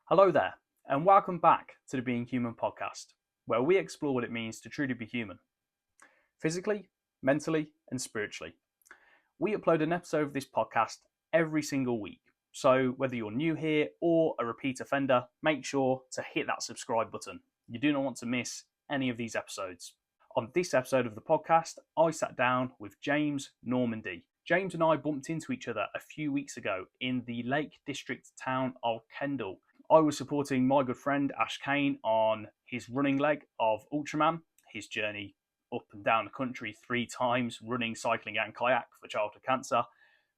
Hello there, and welcome back to the Being Human podcast, where we explore what it means to truly be human, physically, mentally, and spiritually. We upload an episode of this podcast every single week, so whether you're new here or a repeat offender, make sure to hit that subscribe button. You do not want to miss any of these episodes. On this episode of the podcast, I sat down with James Normandy. James and I bumped into each other a few weeks ago in the Lake District town of Kendal. I was supporting my good friend Ashley Cain on his running leg of ULTRAMAN, his journey up and down the country 3 times, running, cycling and kayak for childhood cancer.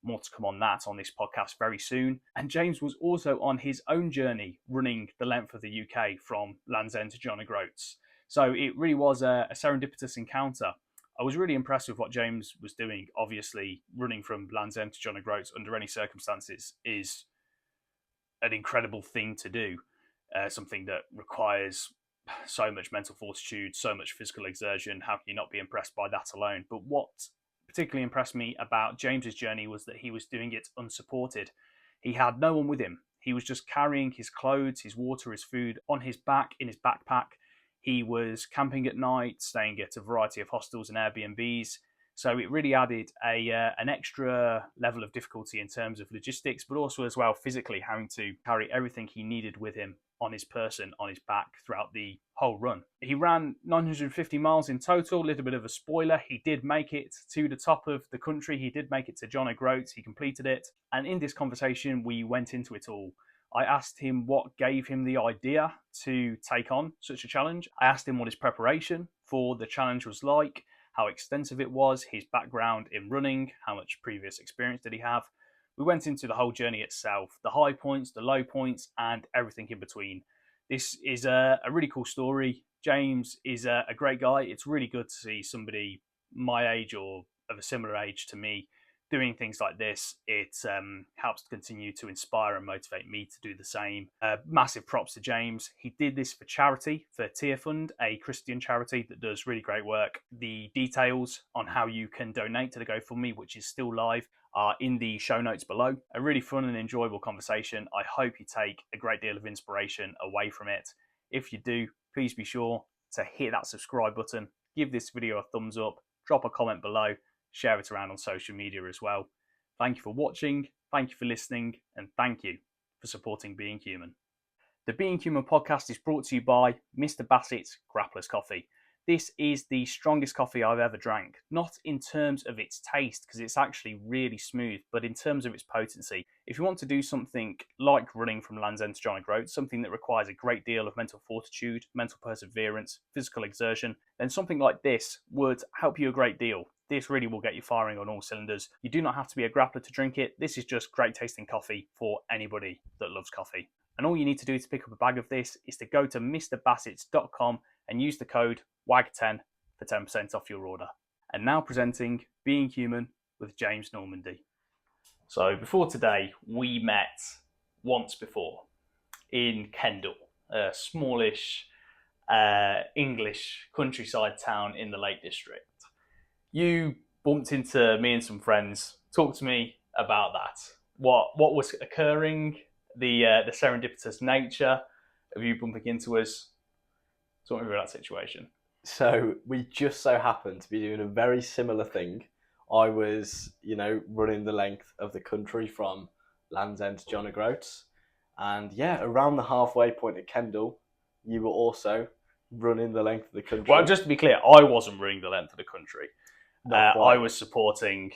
More to come on that on this podcast very soon. And James was also on his own journey, running the length of the UK from Land's End to John O'Groats. So it really was a serendipitous encounter. I was really impressed with what James was doing. Obviously, running from Land's End to John O'Groats under any circumstances is an incredible thing to do, something that requires so much mental fortitude, so much physical exertion. How can you not be impressed by that alone? But what particularly impressed me about James's journey was that he was doing it unsupported. He had no one with him. He was just carrying his clothes, his water, his food on his back in his backpack. He was camping at night, staying at a variety of hostels and Airbnbs. So it really added an extra level of difficulty in terms of logistics, but also as well physically having to carry everything he needed with him on his person, on his back throughout the whole run. He ran 950 miles in total. A little bit of a spoiler, he did make it to the top of the country. He did make it to John O'Groats. He completed it. And in this conversation, we went into it all. I asked him what gave him the idea to take on such a challenge. I asked him what his preparation for the challenge was like, how extensive it was, his background in running, how much previous experience did he have. We went into the whole journey itself, the high points, the low points, and everything in between. This is a really cool story. James is a great guy. It's really good to see somebody my age or of a similar age to me doing things like this. It helps to continue to inspire and motivate me to do the same. Massive props to James. He did this for charity, for Tear Fund, a Christian charity that does really great work. The details on how you can donate to the GoFundMe, which is still live, are in the show notes below. A really fun and enjoyable conversation. I hope you take a great deal of inspiration away from it. If you do, please be sure to hit that subscribe button, give this video a thumbs up, drop a comment below, share it around on social media as well. Thank you for watching, thank you for listening, and thank you for supporting Being Human. The Being Human podcast is brought to you by Mr. Bassett's Grapplers Coffee. This is the strongest coffee I've ever drank, not in terms of its taste, because it's actually really smooth, but in terms of its potency. If you want to do something like running from Land's End to John O'Groats, something that requires a great deal of mental fortitude, mental perseverance, physical exertion, then something like this would help you a great deal. This really will get you firing on all cylinders. You do not have to be a grappler to drink it. This is just great tasting coffee for anybody that loves coffee. And all you need to do to pick up a bag of this is to go to mrbassets.com and use the code WAG10 for 10% off your order. And now presenting Being Human with James Normandy. So before today, we met once before in Kendal, a smallish English countryside town in the Lake District. You bumped into me and some friends. Talk to me about that. What was occurring? The serendipitous nature of you bumping into us. Talk me about that situation. So we just so happened to be doing a very similar thing. I was, running the length of the country from Land's End to John O'Groats. And yeah, around the halfway point at Kendal, you were also running the length of the country. Well, just to be clear, I wasn't running the length of the country. I was supporting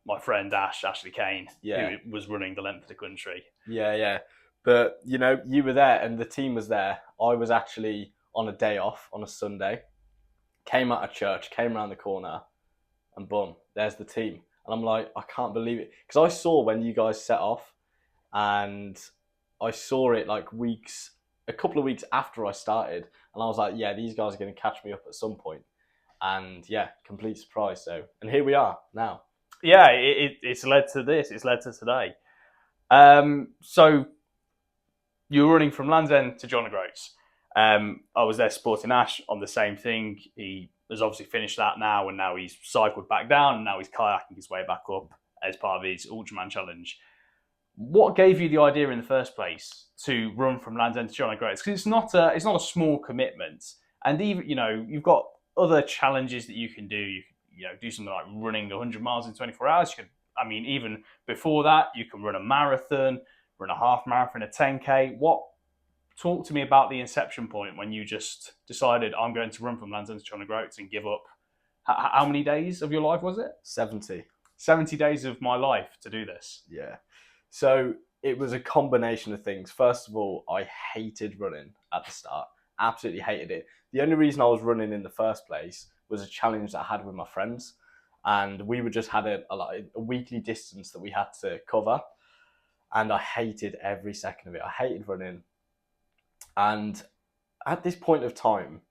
my friend Ashley Cain, yeah, who was running the length of the country. Yeah. But, you were there and the team was there. I was actually on a day off on a Sunday, came out of church, came around the corner, and boom, there's the team. And I'm like, I can't believe it. Because I saw when you guys set off, and I saw it like a couple of weeks after I started, and I was like, yeah, these guys are going to catch me up at some point. And yeah, complete surprise. So, and here we are now. Yeah, it's led to this. It's led to today. So you were running from Land's End to John O'Groats. I was there supporting Ash on the same thing. He has obviously finished that now, and now he's cycled back down, and now he's kayaking his way back up as part of his ULTRAMAN challenge. What gave you the idea in the first place to run from Land's End to John O'Groats? Because it's not a small commitment, and even you've got other challenges that you can do. You can do something like running 100 miles in 24 hours. You can, even before that, you can run a marathon, run a half marathon, a 10K. Talk to me about the inception point when you just decided I'm going to run from Land's End to John O'Groats and give up. How many days of your life was it? 70. 70 days of my life to do this. Yeah. So it was a combination of things. First of all, I hated running at the start. Absolutely hated it. The only reason I was running in the first place was a challenge that I had with my friends. And we were just had a weekly distance that we had to cover. And I hated every second of it. I hated running. And at this point of time,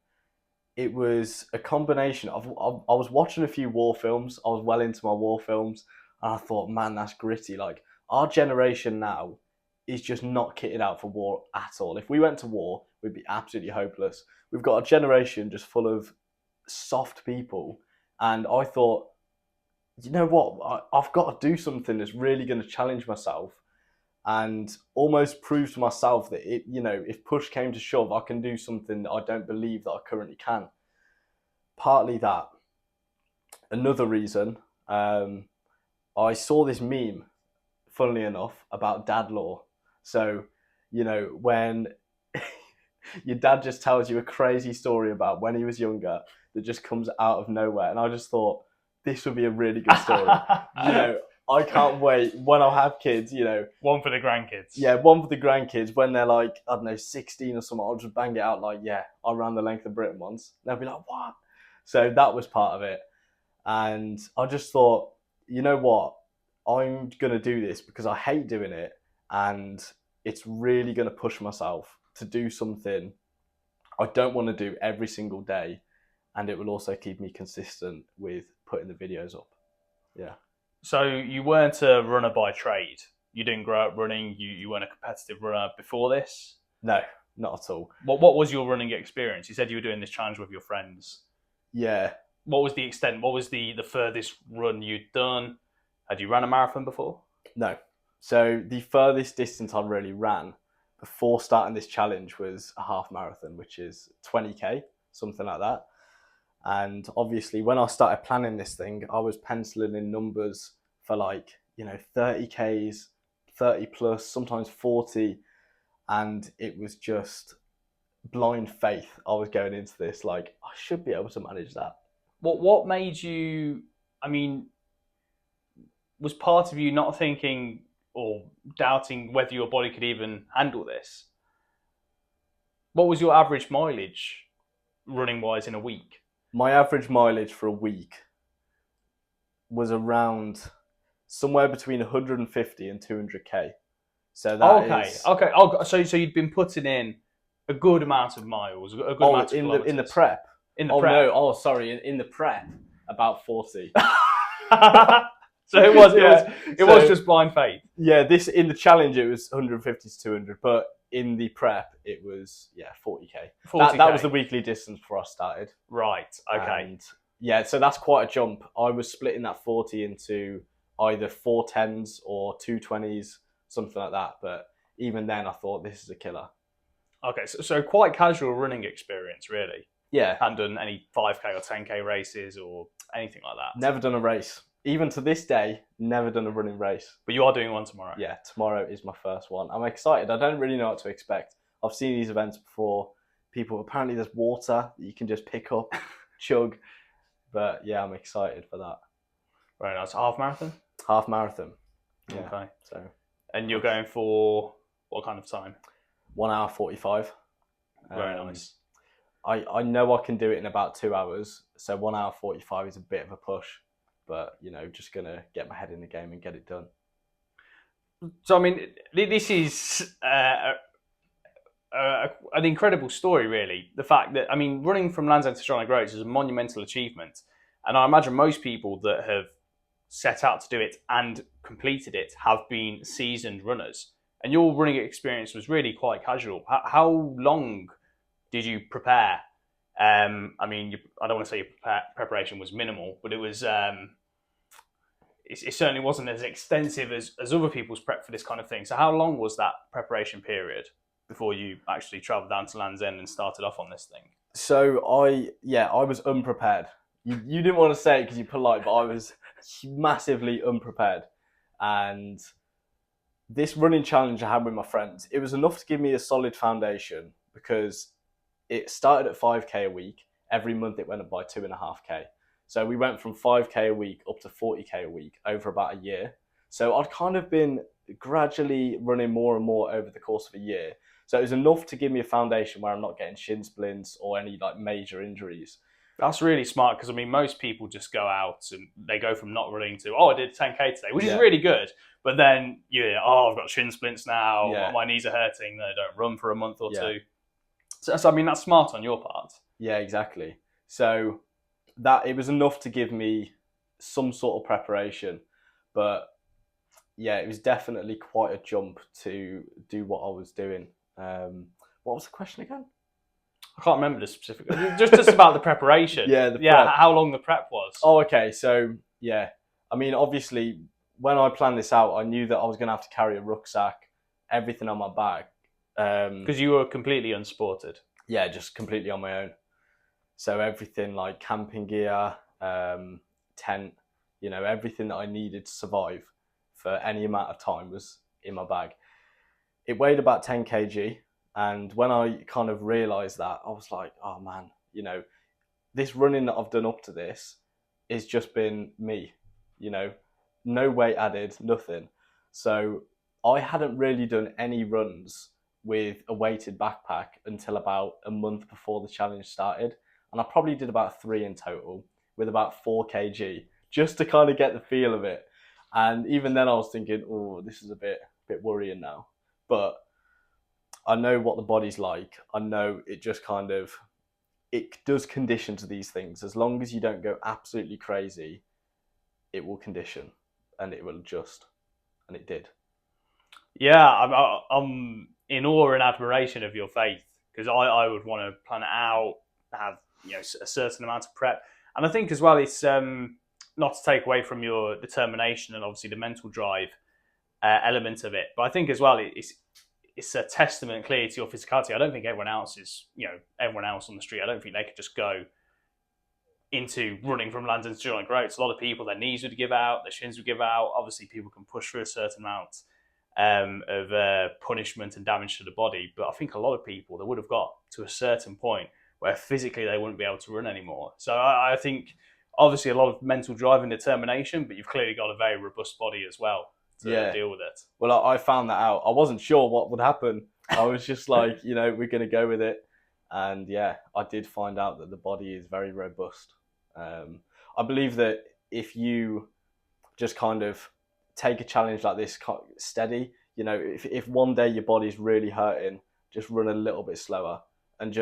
it was a combination of, I was watching a few war films. I was well into my war films. And I thought, man, that's gritty. Like, our generation now is just not kitted out for war at all. If we went to war, we'd be absolutely hopeless. We've got a generation just full of soft people. And I thought, you know what? I've got to do something that's really going to challenge myself and almost prove to myself that if push came to shove, I can do something that I don't believe that I currently can. Partly that. Another reason, I saw this meme, funnily enough, about dad law. So, when your dad just tells you a crazy story about when he was younger that just comes out of nowhere. And I just thought, this would be a really good story. I can't wait when I'll have kids, One for the grandkids. Yeah, one for the grandkids. When they're like, I don't know, 16 or something, I'll just bang it out like, yeah, I ran the length of Britain once. They'll be like, what? So that was part of it. And I just thought, you know what? I'm going to do this because I hate doing it. And it's really going to push myself to do something I don't want to do every single day. And it will also keep me consistent with putting the videos up. Yeah. So you weren't a runner by trade. You didn't grow up running. You weren't a competitive runner before this. No, not at all. What was your running experience? You said you were doing this challenge with your friends. Yeah. What was the extent? What was the furthest run you'd done? Had you run a marathon before? No. So the furthest distance I really ran before starting this challenge was a half marathon, which is 20K, something like that. And obviously, when I started planning this thing, I was penciling in numbers for 30Ks, 30 plus, sometimes 40. And it was just blind faith. I was going into this like, I should be able to manage that. What made you, was part of you not thinking or doubting whether your body could even handle this? What was your average mileage running-wise in a week? My average mileage for a week was around somewhere between 150 and 200K. So that is... Okay. Oh, so you'd been putting in a good amount of miles, a good amount of kilometers. In the prep? In the prep? No. Oh, sorry. In the prep, about 40. So it was just blind faith. Yeah, in the challenge, it was 150 to 200, but in the prep, it was 40K. 40K. That was the weekly distance before I started. Right. Okay. And yeah, so that's quite a jump. I was splitting that 40 into either 410s or 220s, something like that. But even then, I thought this is a killer. Okay, so quite casual running experience, really. Yeah. Hadn't done any 5K or 10K races or anything like that. Never done a race. Even to this day, never done a running race. But you are doing one tomorrow? Yeah, tomorrow is my first one. I'm excited. I don't really know what to expect. I've seen these events before. Apparently there's water that you can just pick up, chug. But yeah, I'm excited for that. Very nice. Half marathon? Half marathon. Yeah. Okay. So. And you're going for what kind of time? 1 hour 45. Very nice. I know I can do it in about 2 hours. So 1 hour 45 is a bit of a push. But, just going to get my head in the game and get it done. So, this is an incredible story, really. The fact that, running from Land's End to John O'Groats is a monumental achievement. And I imagine most people that have set out to do it and completed it have been seasoned runners. And your running experience was really quite casual. How long did you prepare? I don't want to say your preparation was minimal, but it was it certainly wasn't as extensive as other people's prep for this kind of thing. So how long was that preparation period before you actually travelled down to Land's End and started off on this thing? So I was unprepared. You didn't want to say it because you're polite, but I was massively unprepared. And this running challenge I had with my friends, it was enough to give me a solid foundation because it started at 5k a week. Every month it went up by 2.5k. So we went from 5k a week up to 40k a week over about a year. So I'd kind of been gradually running more and more over the course of a year. So it was enough to give me a foundation where I'm not getting shin splints or any like major injuries. That's really smart because, I mean, most people just go out and they go from not running to, I did 10k today, which is really good. But then, I've got shin splints now, my knees are hurting, then I don't run for a month or two. So, I mean, that's smart on your part. Yeah, exactly. So it was enough to give me some sort of preparation. But yeah, it was definitely quite a jump to do what I was doing. What was the question again? I can't remember the specific. just about the preparation. Prep. How long the prep was. Oh, okay. So yeah, I mean, obviously, when I planned this out, I knew that I was going to have to carry a rucksack, everything on my back. Because you were completely unsupported. Yeah, just completely on my own. So everything like camping gear, tent, everything that I needed to survive for any amount of time was in my bag. It weighed about 10 kg. And when I kind of realised that, I was like, oh man, this running that I've done up to this has just been me, no weight added, nothing. So I hadn't really done any runs with a weighted backpack until about a month before the challenge started. And I probably did about 3 in total with about 4 kg just to kind of get the feel of it. And even then I was thinking, oh, this is a bit worrying now. But I know what the body's like. I know it just it does condition to these things. As long as you don't go absolutely crazy, it will condition and it will adjust. And it did. Yeah, I'm in awe and admiration of your faith because I would want to plan it out, have a certain amount of prep. And I think as well, it's not to take away from your determination and obviously the mental drive element of it. But I think as well, it's a testament clearly to your physicality. I don't think everyone else on the street, I don't think they could just go into running from Land's End to Joint Groats. A lot of people, their knees would give out, their shins would give out. Obviously, people can push through a certain amount of punishment and damage to the body. But I think a lot of people, they would have got to a certain point where physically they wouldn't be able to run anymore. So I think obviously a lot of mental drive and determination, but you've clearly got a very robust body as well to deal with it. Well, I found that out. I wasn't sure what would happen. I was just like, we're going to go with it. And yeah, I did find out that the body is very robust. I believe that if you just kind of take a challenge like this steady, if one day your body's really hurting, just run a little bit slower. And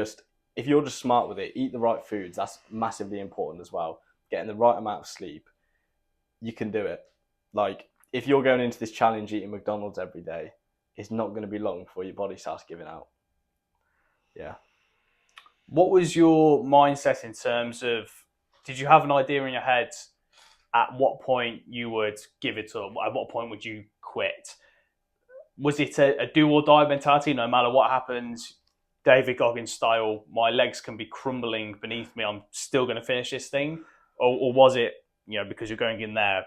if you're just smart with it, eat the right foods. That's massively important as well. Getting the right amount of sleep, you can do it. Like, if you're going into this challenge eating McDonald's every day, it's not going to be long before your body starts giving out. Yeah. What was your mindset in terms of, did you have an idea in your head at what point you would give it up? At what point would you quit? Was it a do or die mentality? No matter what happens, David Goggins style, my legs can be crumbling beneath me, I'm still going to finish this thing? Or was it, because you're going in there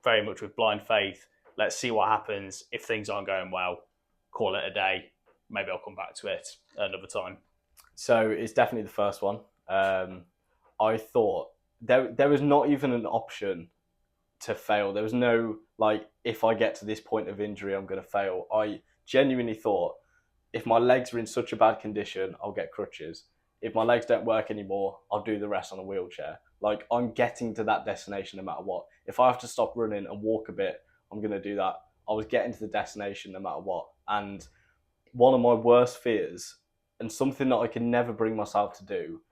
very much with blind faith, let's see what happens. If things aren't going well, call it a day. Maybe I'll come back to it another time. So it's definitely the first one. I thought there was not even an option to fail. There was no, if I get to this point of injury, I'm going to fail. I genuinely thought, if my legs are in such a bad condition, I'll get crutches. If my legs don't work anymore, I'll do the rest on a wheelchair. I'm getting to that destination no matter what. If I have to stop running and walk a bit, I'm going to do that. I was getting to the destination no matter what. And one of my worst fears, and something that I could never bring myself to do,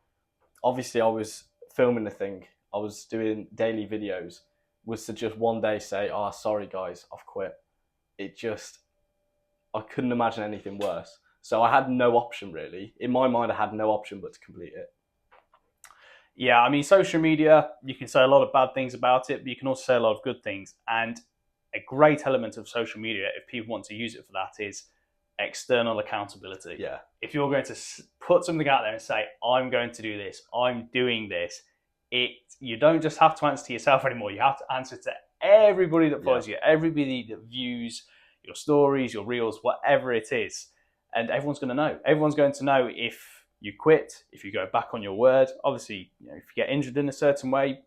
obviously I was filming the thing, I was doing daily videos, was to just one day say, sorry guys, I've quit. I couldn't imagine anything worse. So I had no option really. In my mind, I had no option but to complete it. Yeah, I mean, social media, you can say a lot of bad things about it, but you can also say a lot of good things. And a great element of social media, if people want to use it for that, is external accountability. Yeah. If you're going to put something out there and say, I'm going to do this, I'm doing this, you don't just have to answer to yourself anymore. You have to answer to everybody that follows you, everybody that views your stories, your reels, whatever it is. And everyone's going to know. Everyone's going to know if you quit, if you go back on your word. Obviously, if you get injured in a certain way,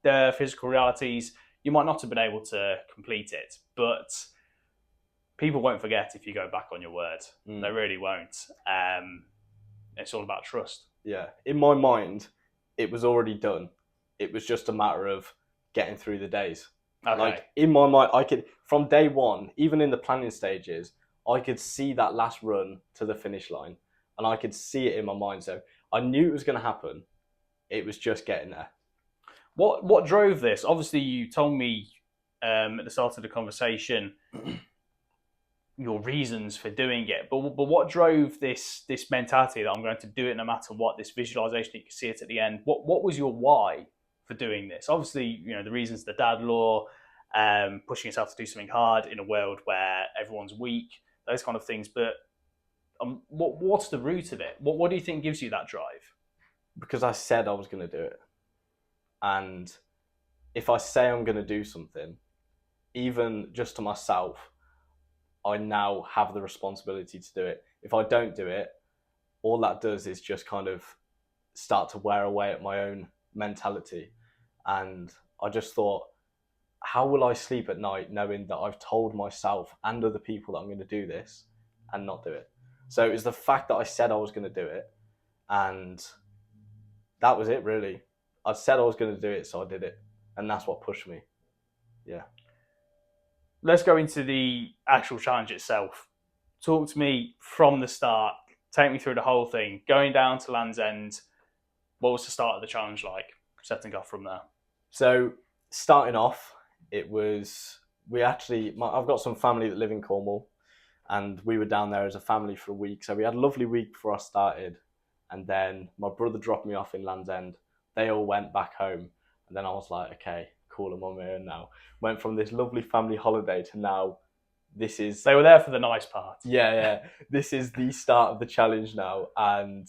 the physical realities, you might not have been able to complete it. But people won't forget if you go back on your word. They really won't. It's all about trust. Yeah. In my mind, it was already done. It was just a matter of getting through the days. Okay. Like, in my mind, I could, from day one, even in the planning stages, I could see that last run to the finish line, and I could see it in my mind. So I knew it was going to happen. It was just getting there. What drove this? Obviously, you told me at the start of the conversation your reasons for doing it, but what drove this mentality that I'm going to do it no matter what? This visualization, you can see it at the end. What was your why for doing this? Obviously, the reasons, the dad law, pushing yourself to do something hard in a world where everyone's weak, those kind of things. But what's the root of it? What do you think gives you that drive? Because I said I was going to do it. And if I say I'm going to do something, even just to myself, I now have the responsibility to do it. If I don't do it, all that does is just kind of start to wear away at my own mentality. And I just thought, how will I sleep at night knowing that I've told myself and other people that I'm going to do this and not do it? So it was the fact that I said I was going to do it, and that was it, really. I said I was going to do it, so I did it, and that's what pushed me. Yeah. Let's go into the actual challenge itself. Talk to me from the start. Take me through the whole thing. Going down to Land's End, what was the start of the challenge like? Setting off from there. So starting off, it was, I've got some family that live in Cornwall, and we were down there as a family for a week. So we had a lovely week before I started, and then my brother dropped me off in Land's End. They all went back home, and then I was like, okay, cool, I'm on my own now. Went from this lovely family holiday to now, this is... They were there for the nice part. Yeah. This is the start of the challenge now, and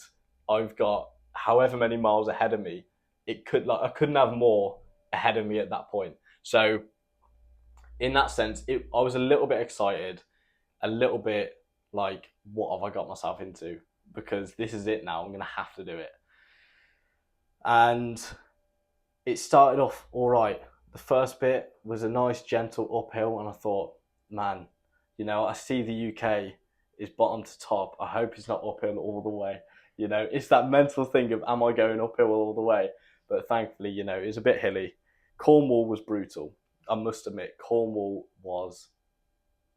I've got however many miles ahead of me. I couldn't have more ahead of me at that point. So in that sense, I was a little bit excited, a little bit like, what have I got myself into? Because this is it now, I'm going to have to do it. And it started off all right. The first bit was a nice, gentle uphill, and I thought, man, I see the UK is bottom to top. I hope it's not uphill all the way. It's that mental thing of, am I going uphill all the way? But thankfully, it was a bit hilly. Cornwall was brutal. I must admit, Cornwall was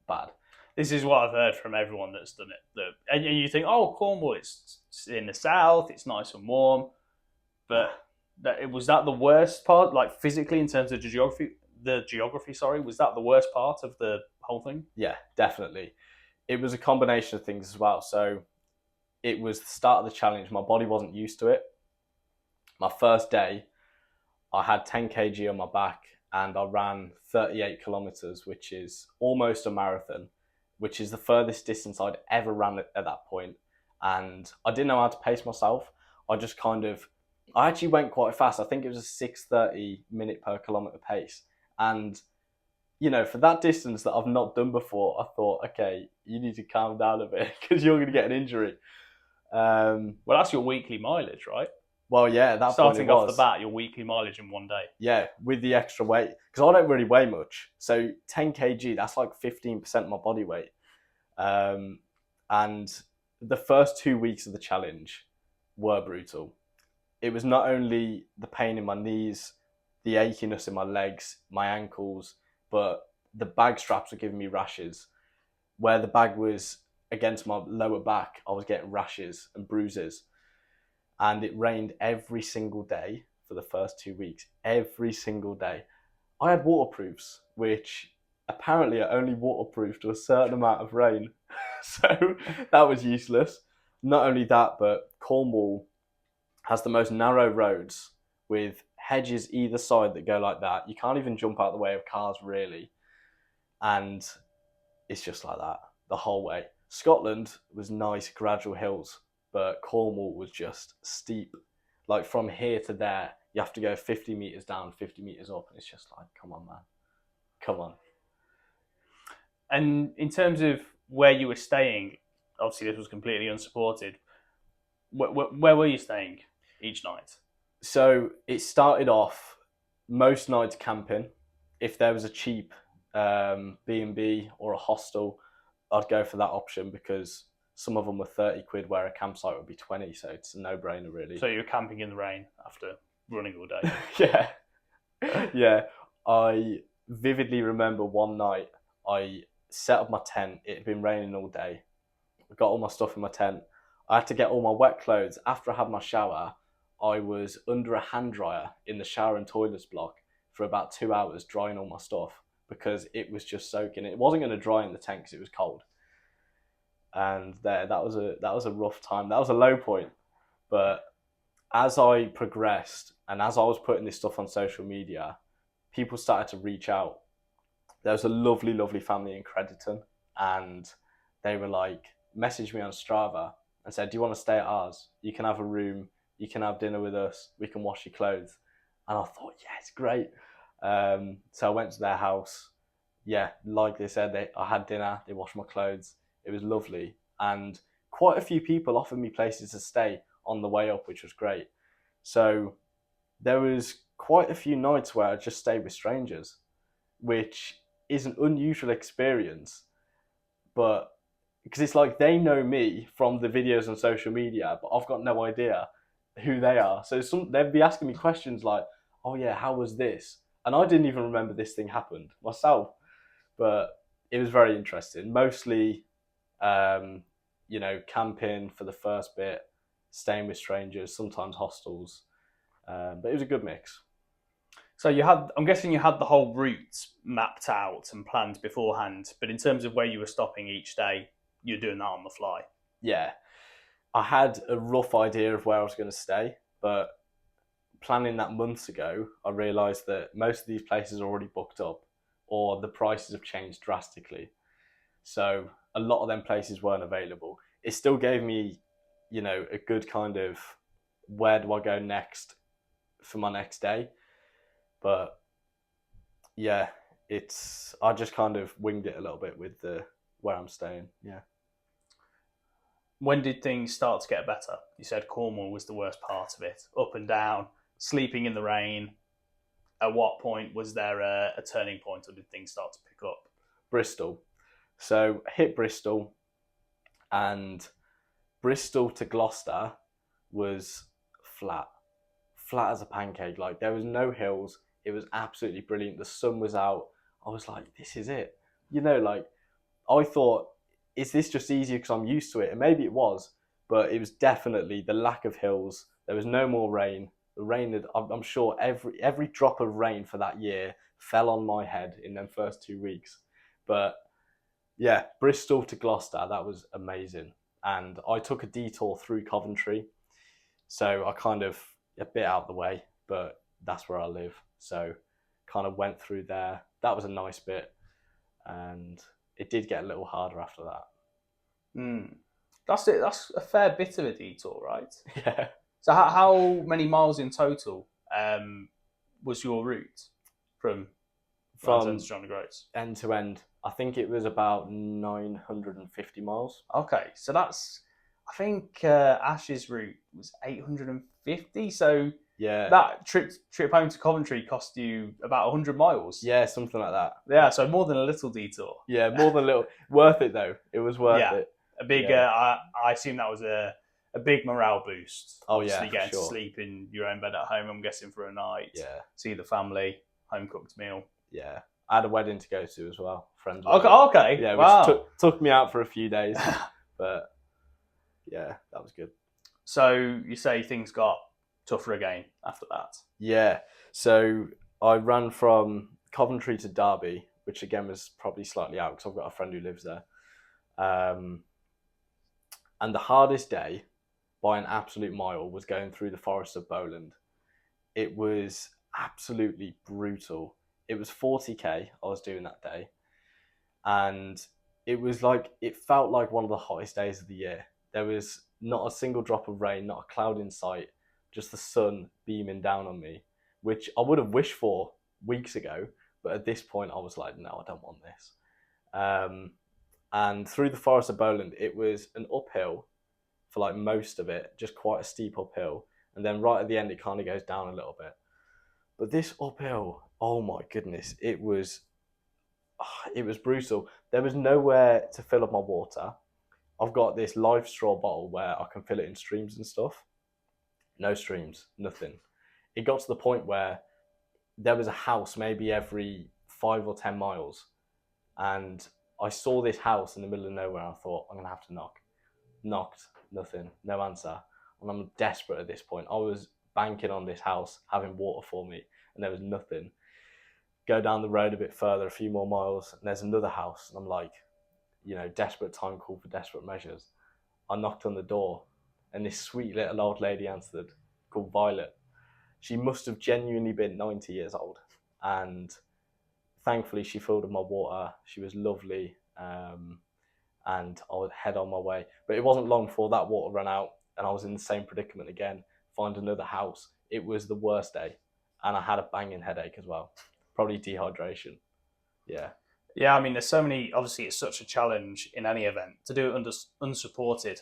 bad. This is what I've heard from everyone that's done it. And you think, oh, Cornwall, it's in the south, it's nice and warm. But was that the worst part, like physically in terms of geography, was that the worst part of the whole thing? Yeah, definitely. It was a combination of things as well. So it was the start of the challenge. My body wasn't used to it. My first day, I had 10 kg on my back, and I ran 38 kilometers, which is almost a marathon, which is the furthest distance I'd ever ran at that point. And I didn't know how to pace myself. I actually went quite fast. I think it was a 6:30 minute per kilometer pace. And, for that distance that I've not done before, I thought, okay, you need to calm down a bit because you're going to get an injury. Well, that's your weekly mileage, right? Well, yeah, at that Starting point off the bat, your weekly mileage in one day. Yeah, with the extra weight. Because I don't really weigh much. So 10 kg, that's like 15% of my body weight. And the first 2 weeks of the challenge were brutal. It was not only the pain in my knees, the achiness in my legs, my ankles, but the bag straps were giving me rashes. Where the bag was against my lower back, I was getting rashes and bruises. And it rained every single day for the first 2 weeks. Every single day. I had waterproofs, which apparently are only waterproof to a certain amount of rain. So that was useless. Not only that, but Cornwall has the most narrow roads with hedges either side that go like that. You can't even jump out the way of cars, really. And it's just like that the whole way. Scotland was nice, gradual hills, but Cornwall was just steep. Like from here to there, you have to go 50 metres down, 50 metres up. And it's just like, come on, man. Come on. And in terms of where you were staying, obviously this was completely unsupported. Where were you staying each night? So it started off most nights camping. If there was a cheap B&B or a hostel, I'd go for that option because some of them were 30 quid where a campsite would be 20, so it's a no-brainer really. So you were camping in the rain after running all day? Yeah. I vividly remember one night I set up my tent. It had been raining all day. I got all my stuff in my tent. I had to get all my wet clothes. After I had my shower, I was under a hand dryer in the shower and toilets block for about 2 hours drying all my stuff because it was just soaking. It wasn't going to dry in the tent because it was cold. And that was a rough time. That was a low point. But as I progressed and as I was putting this stuff on social media, people started to reach out. There was a lovely, lovely family in Crediton, and they were like, messaged me on Strava and said, do you want to stay at ours? You can have a room, you can have dinner with us, we can wash your clothes. And I thought, yeah, it's great. So I went to their house. Yeah, like they said, I had dinner, they washed my clothes. It was lovely. And quite a few people offered me places to stay on the way up, which was great. So there was quite a few nights where I just stayed with strangers, which is an unusual experience. But because it's like they know me from the videos on social media, but I've got no idea who they are. So they'd be asking me questions like, oh yeah, how was this? And I didn't even remember this thing happened myself. But it was very interesting. Mostly, camping for the first bit, staying with strangers, sometimes hostels. But it was a good mix. So I'm guessing you had the whole route mapped out and planned beforehand, but in terms of where you were stopping each day, you're doing that on the fly. Yeah. I had a rough idea of where I was going to stay, but planning that months ago, I realised that most of these places are already booked up or the prices have changed drastically. So a lot of them places weren't available. It still gave me, a good kind of where do I go next for my next day. But yeah, I just kind of winged it a little bit with where I'm staying. Yeah. When did things start to get better? You said Cornwall was the worst part of it. Up and down, sleeping in the rain. At what point was there a turning point, or did things start to pick up? Bristol. So hit Bristol, and Bristol to Gloucester was flat as a pancake. Like there was no hills. It was absolutely brilliant. The sun was out. I was like, this is it. I thought, is this just easier because I'm used to it? And maybe it was, but it was definitely the lack of hills. There was no more rain. The rain, I'm sure every drop of rain for that year fell on my head in them first 2 weeks. But yeah, Bristol to Gloucester, that was amazing. And I took a detour through Coventry. So I kind of, a bit out the way, but that's where I live. So kind of went through there. That was a nice bit. And it did get a little harder after that. That's it. That's a fair bit of a detour, right? Yeah. So how many miles in total was your route from From John the Groats? End to end, I think it was about 950 miles. Okay, so that's, I think Ash's route was 850. So yeah, that trip home to Coventry cost you about 100 miles. Yeah, something like that. Yeah, so more than a little detour. Yeah, more than a little. Worth it though. It was worth it. A big. I assume that was a big morale boost. Oh Obviously, yeah, getting sure. to sleep in your own bed at home. I'm guessing for a night. Yeah. See the family, home cooked meal. Yeah, I had a wedding to go to as well. Friends. Okay. Yeah, wow. Which took me out for a few days, but yeah, that was good. So you say things got tougher again after that? Yeah. So I ran from Coventry to Derby, which again was probably slightly out because I've got a friend who lives there. And the hardest day by an absolute mile was going through the forest of Bowland. it was absolutely brutal. It was 40k I was doing that day, and it felt like one of the hottest days of the year. There was not a single drop of rain, not a cloud in sight, just the sun beaming down on me, which I would have wished for weeks ago, but at this point I was like, no, I don't want this. And through the forest of Bowland, it was an uphill for like most of it, just quite a steep uphill, and then right at the end it kind of goes down a little bit. But this uphill, oh my goodness, it was brutal. There was nowhere to fill up my water. I've got this live straw bottle where I can fill it in streams and stuff. No streams, nothing. It got to the point where there was a house maybe every 5 or 10 miles, and I saw this house in the middle of nowhere, and I thought, I'm gonna have to knock. Knocked, nothing, no answer, and I'm desperate at this point. I was banking on this house having water for me, and there was nothing. Go down the road a bit further, a few more miles, and there's another house, and I'm like, desperate time called for desperate measures. I knocked on the door, and this sweet little old lady answered, called Violet. She must have genuinely been 90 years old, and thankfully she filled up my water. She was lovely, and I would head on my way. But it wasn't long before that water ran out, and I was in the same predicament again. Find another house. It was the worst day, and I had a banging headache as well. Probably dehydration. Yeah. Yeah, I mean, there's so many. Obviously, it's such a challenge in any event to do it unsupported.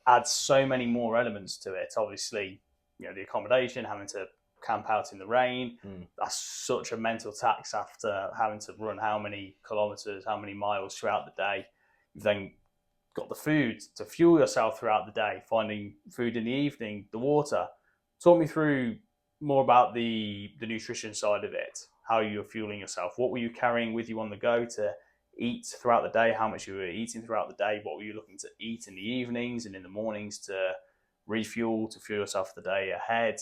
Adds so many more elements to it. Obviously, the accommodation, having to camp out in the rain. That's such a mental tax after having to run how many kilometers, how many miles throughout the day. You've then got the food to fuel yourself throughout the day, finding food in the evening, the water. Talk me through more about the nutrition side of it, how you're fueling yourself. What were you carrying with you on the go to eat throughout the day, how much you were eating throughout the day, what were you looking to eat in the evenings and in the mornings to refuel, to fuel yourself the day ahead?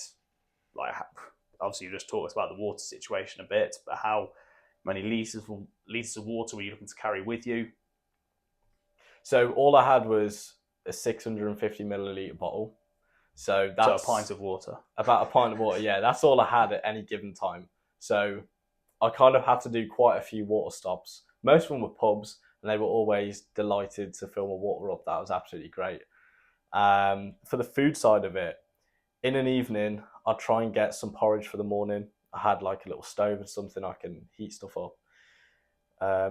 Like, obviously you just talked about the water situation a bit, but how many litres of water were you looking to carry with you? So all I had was a 650 milliliter bottle. So that's a pint of water. About a pint of water, yeah. That's all I had at any given time. So I kind of had to do quite a few water stops. Most of them were pubs, and they were always delighted to fill my water up. That was absolutely great. For the food side of it, in an evening, I'd try and get some porridge for the morning. I had like a little stove and something I can heat stuff up.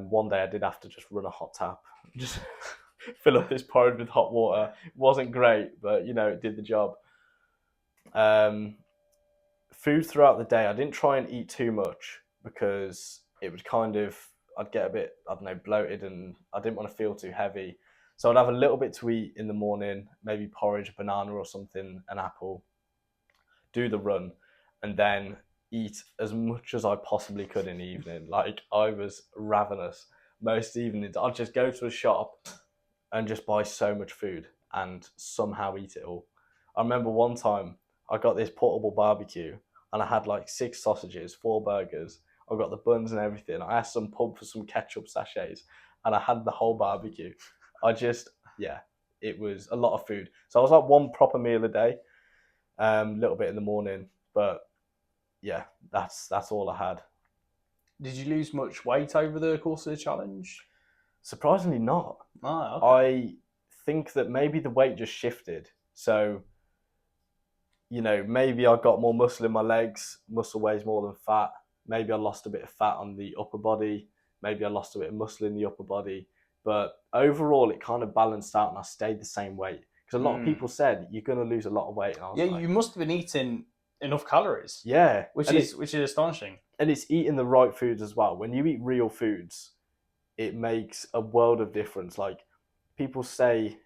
One day I did have to just run a hot tap, just fill up this porridge with hot water. It wasn't great, but it did the job. Food throughout the day, I didn't try and eat too much because it would I'd get a bit, bloated, and I didn't want to feel too heavy. So I'd have a little bit to eat in the morning, maybe porridge, a banana or something, an apple, do the run, and then eat as much as I possibly could in the evening. Like, I was ravenous most evenings. I'd just go to a shop and just buy so much food and somehow eat it all. I remember one time I got this portable barbecue and I had like 6 sausages, 4 burgers. I got the buns and everything. I asked some pub for some ketchup sachets and I had the whole barbecue. It was a lot of food. So I was like one proper meal a day, a little bit in the morning, but yeah, that's all I had. Did you lose much weight over the course of the challenge? Surprisingly not. Oh, okay. I think that maybe the weight just shifted. So, maybe I got more muscle in my legs. Muscle weighs more than fat. Maybe I lost a bit of fat on the upper body. Maybe I lost a bit of muscle in the upper body. But overall, it kind of balanced out and I stayed the same weight. Because a lot of people said, you're going to lose a lot of weight. And I was you must have been eating enough calories. Yeah. Which is astonishing. And it's eating the right foods as well. When you eat real foods, it makes a world of difference. Like, people say,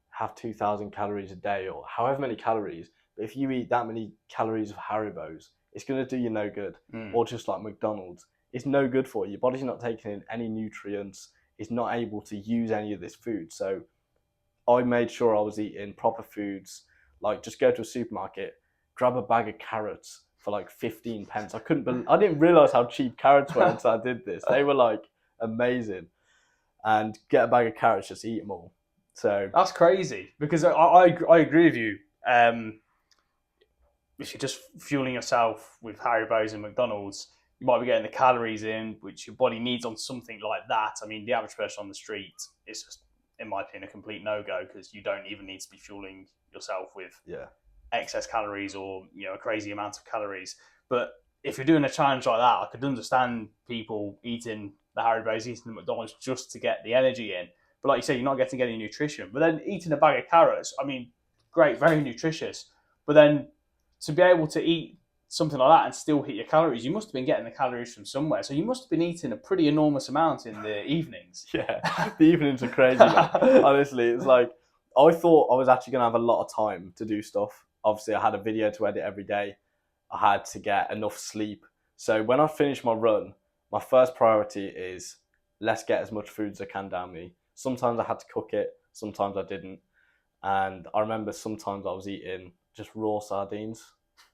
have 2,000 calories a day or however many calories. But if you eat that many calories of Haribo's, it's going to do you no good. Or just like McDonald's. It's no good for you. Your body's not taking in any nutrients. It's not able to use any of this food. So I made sure I was eating proper foods. Like, just go to a supermarket, grab a bag of carrots for like 15 pence. I didn't realise how cheap carrots were until I did this. They were like amazing. And get a bag of carrots, just eat them all. So that's crazy, because I agree with you. if you're just fueling yourself with Haribo's and McDonald's, you might be getting the calories in which your body needs on something like that. I mean, the average person on the street is just, in my opinion, a complete no-go, because you don't even need to be fueling yourself with excess calories or a crazy amount of calories. But if you're doing a challenge like that, I could understand people eating the Haribo's, eating the McDonald's just to get the energy in. But like you say, you're not getting any nutrition. But then eating a bag of carrots, I mean, great, very nutritious. But then to be able to eat something like that and still hit your calories, you must have been getting the calories from somewhere. So you must have been eating a pretty enormous amount in the evenings. Yeah, the evenings are crazy, man. Honestly, it's like, I thought I was actually going to have a lot of time to do stuff. Obviously, I had a video to edit every day. I had to get enough sleep. So when I finish my run, my first priority is, let's get as much food as I can down me. Sometimes I had to cook it, sometimes I didn't. And I remember sometimes I was eating just raw sardines.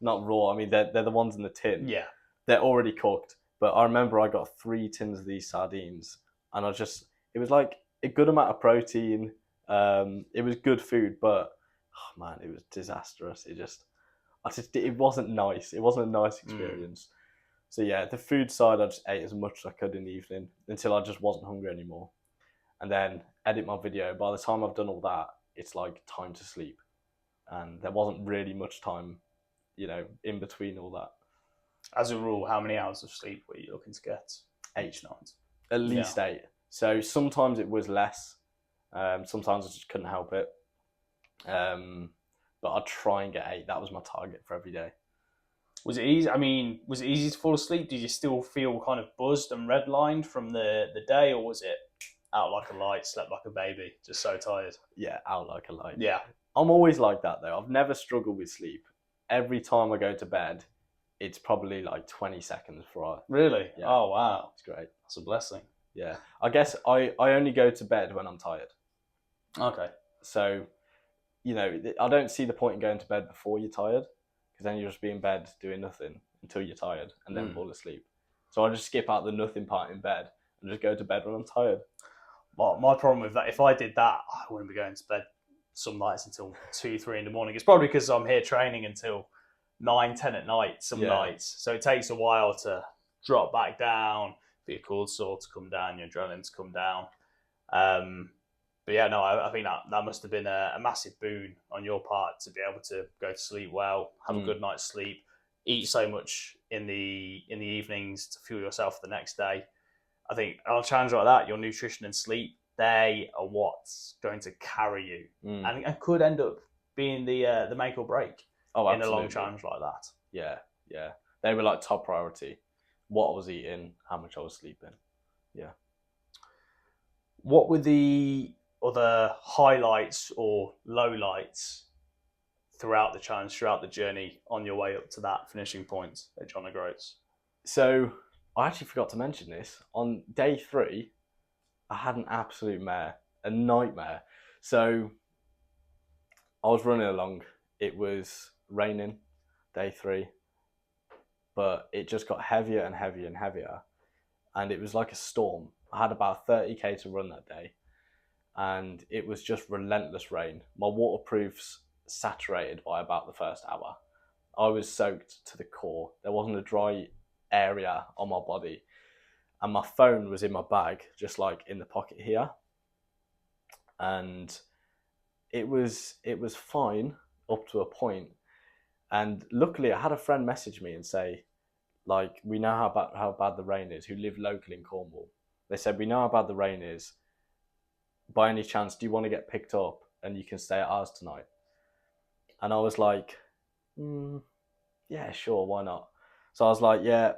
Not raw, I mean, they're the ones in the tin. Yeah. They're already cooked. But I remember I got 3 tins of these sardines. And it was like a good amount of protein. It was good food, but oh man, it was disastrous. It wasn't nice. It wasn't a nice experience. So yeah, the food side, I just ate as much as I could in the evening until I just wasn't hungry anymore. And then edit my video. By the time I've done all that, it's like time to sleep. And there wasn't really much time, in between all that. As a rule, how many hours of sleep were you looking to get 8 each night? At least 8. So sometimes it was less. Sometimes I just couldn't help it. But I'd try and get 8. That was my target for every day. Was it easy? I mean, was it easy to fall asleep? Did you still feel kind of buzzed and redlined from the day, or was it out like a light, slept like a baby, just so tired? Yeah, out like a light. Yeah. I'm always like that, though. I've never struggled with sleep. Every time I go to bed, it's probably like 20 seconds before I... Really? Yeah. Oh, wow. It's great. That's a blessing. Yeah. I guess I only go to bed when I'm tired. Okay. So, I don't see the point in going to bed before you're tired, because then you'll just be in bed doing nothing until you're tired and then fall asleep. So I just skip out the nothing part in bed and just go to bed when I'm tired. Well, my problem with that, if I did that, I wouldn't be going to bed some nights until 2, 3 in the morning. It's probably because I'm here training until 9, 10 at night some nights. So it takes a while to drop back down, for your cortisol to come down, your adrenaline to come down. But yeah, no, I think that must have been a massive boon on your part to be able to go to sleep well, have a good night's sleep, eat so much in the evenings to fuel yourself the next day. I think on a challenge like that, your nutrition and sleep, they are what's going to carry you and could end up being the make or break in a long challenge like that. Yeah. They were like top priority. What I was eating, how much I was sleeping. Yeah. What were the other highlights or lowlights throughout the challenge, throughout the journey on your way up to that finishing point at John O'Groats? So I actually forgot to mention this. On day 3, I had an absolute mare, a nightmare. So I was running along. It was raining, day 3, but it just got heavier and heavier and heavier. And it was like a storm. I had about 30k to run that day. And it was just relentless rain. My waterproof's saturated by about the first hour. I was soaked to the core. There wasn't a dry area on my body. And my phone was in my bag, just like in the pocket here. And it was fine up to a point. And luckily I had a friend message me and say, like, we know how bad the rain is, who live locally in Cornwall. They said, we know how bad the rain is. By any chance, do you want to get picked up and you can stay at ours tonight? And I was like, yeah, sure, why not? So I was like, yeah,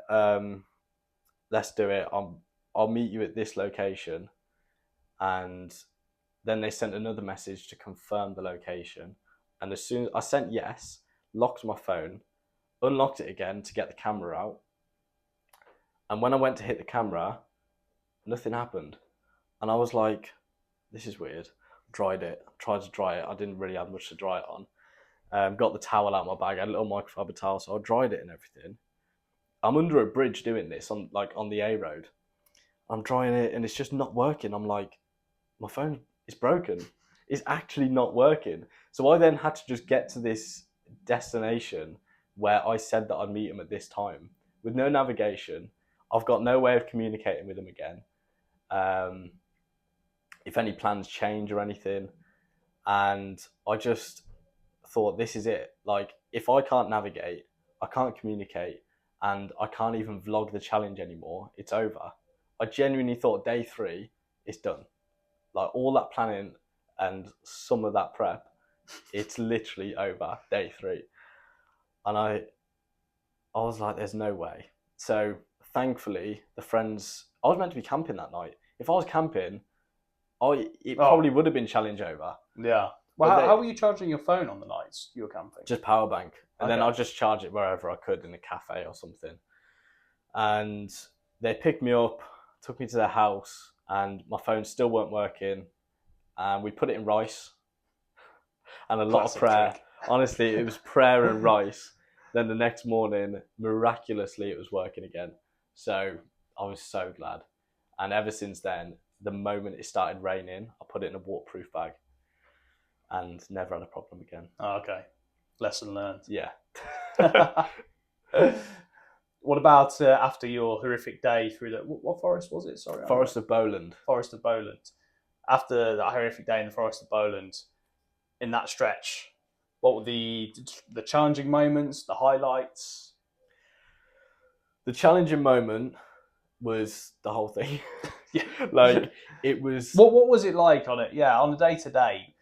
let's do it. I'll meet you at this location. And then they sent another message to confirm the location. And as soon as I sent yes, locked my phone, unlocked it again to get the camera out. And when I went to hit the camera, nothing happened. And I was like, this is weird. Tried to dry it. I didn't really have much to dry it on. Got the towel out of my bag. I had a little microfiber towel, so I dried it and everything. I'm under a bridge doing this on the A road. I'm drying it and it's just not working. I'm like, my phone is broken. It's actually not working. So I then had to just get to this destination where I said that I'd meet him at this time with no navigation. I've got no way of communicating with him again. If any plans change or anything. And I just thought, this is it. Like, if I can't navigate, I can't communicate, and I can't even vlog the challenge anymore, it's over. I genuinely thought day 3 is done. Like, all that planning and some of that prep, it's literally over day 3. And I was like, there's no way. So thankfully, the friends, I was meant to be camping that night. If I was camping, it probably would have been challenge over. Yeah. Well, how were you charging your phone on the nights you were camping? Just power bank. And then I'll just charge it wherever I could in a cafe or something. And they picked me up, took me to their house, and my phone still weren't working. And we put it in rice and a lot of prayer. Trick. Honestly, it was prayer and rice. Then the next morning, miraculously, it was working again. So I was so glad. And ever since then, the moment it started raining, I put it in a waterproof bag and never had a problem again. Oh, okay. Lesson learned. Yeah. What about after your horrific day through the... What forest was it? Sorry. Forest of Bowland. Forest of Bowland. After that horrific day in the Forest of Bowland, in that stretch, what were the challenging moments, the highlights? The challenging moment was the whole thing. Yeah. Like, it was... What was it like on it? Yeah, on a day-to-day?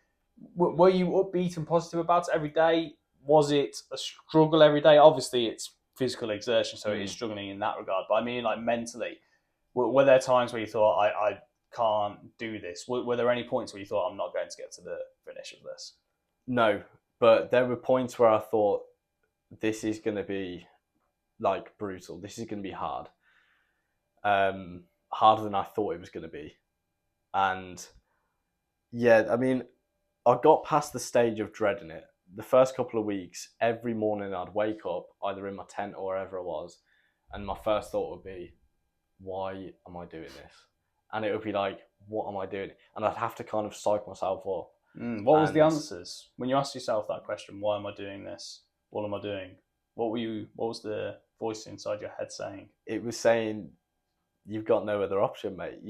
Were you upbeat and positive about it every day? Was it a struggle every day? Obviously, it's physical exertion, so it is struggling in that regard. But I mean, like, mentally, were there times where you thought, I can't do this? Were there any points where you thought, I'm not going to get to the finish of this? No, but there were points where I thought, this is going to be, like, brutal. This is going to be hard. Harder than I thought it was going to be. And, yeah, I mean, I got past the stage of dreading it. The first couple of weeks, every morning I'd wake up, either in my tent or wherever it was, and my first thought would be, why am I doing this? And it would be like, what am I doing? And I'd have to kind of psych myself up. What was the answers? When you asked yourself that question, why am I doing this? What am I doing? What was the voice inside your head saying? It was saying, you've got no other option, mate.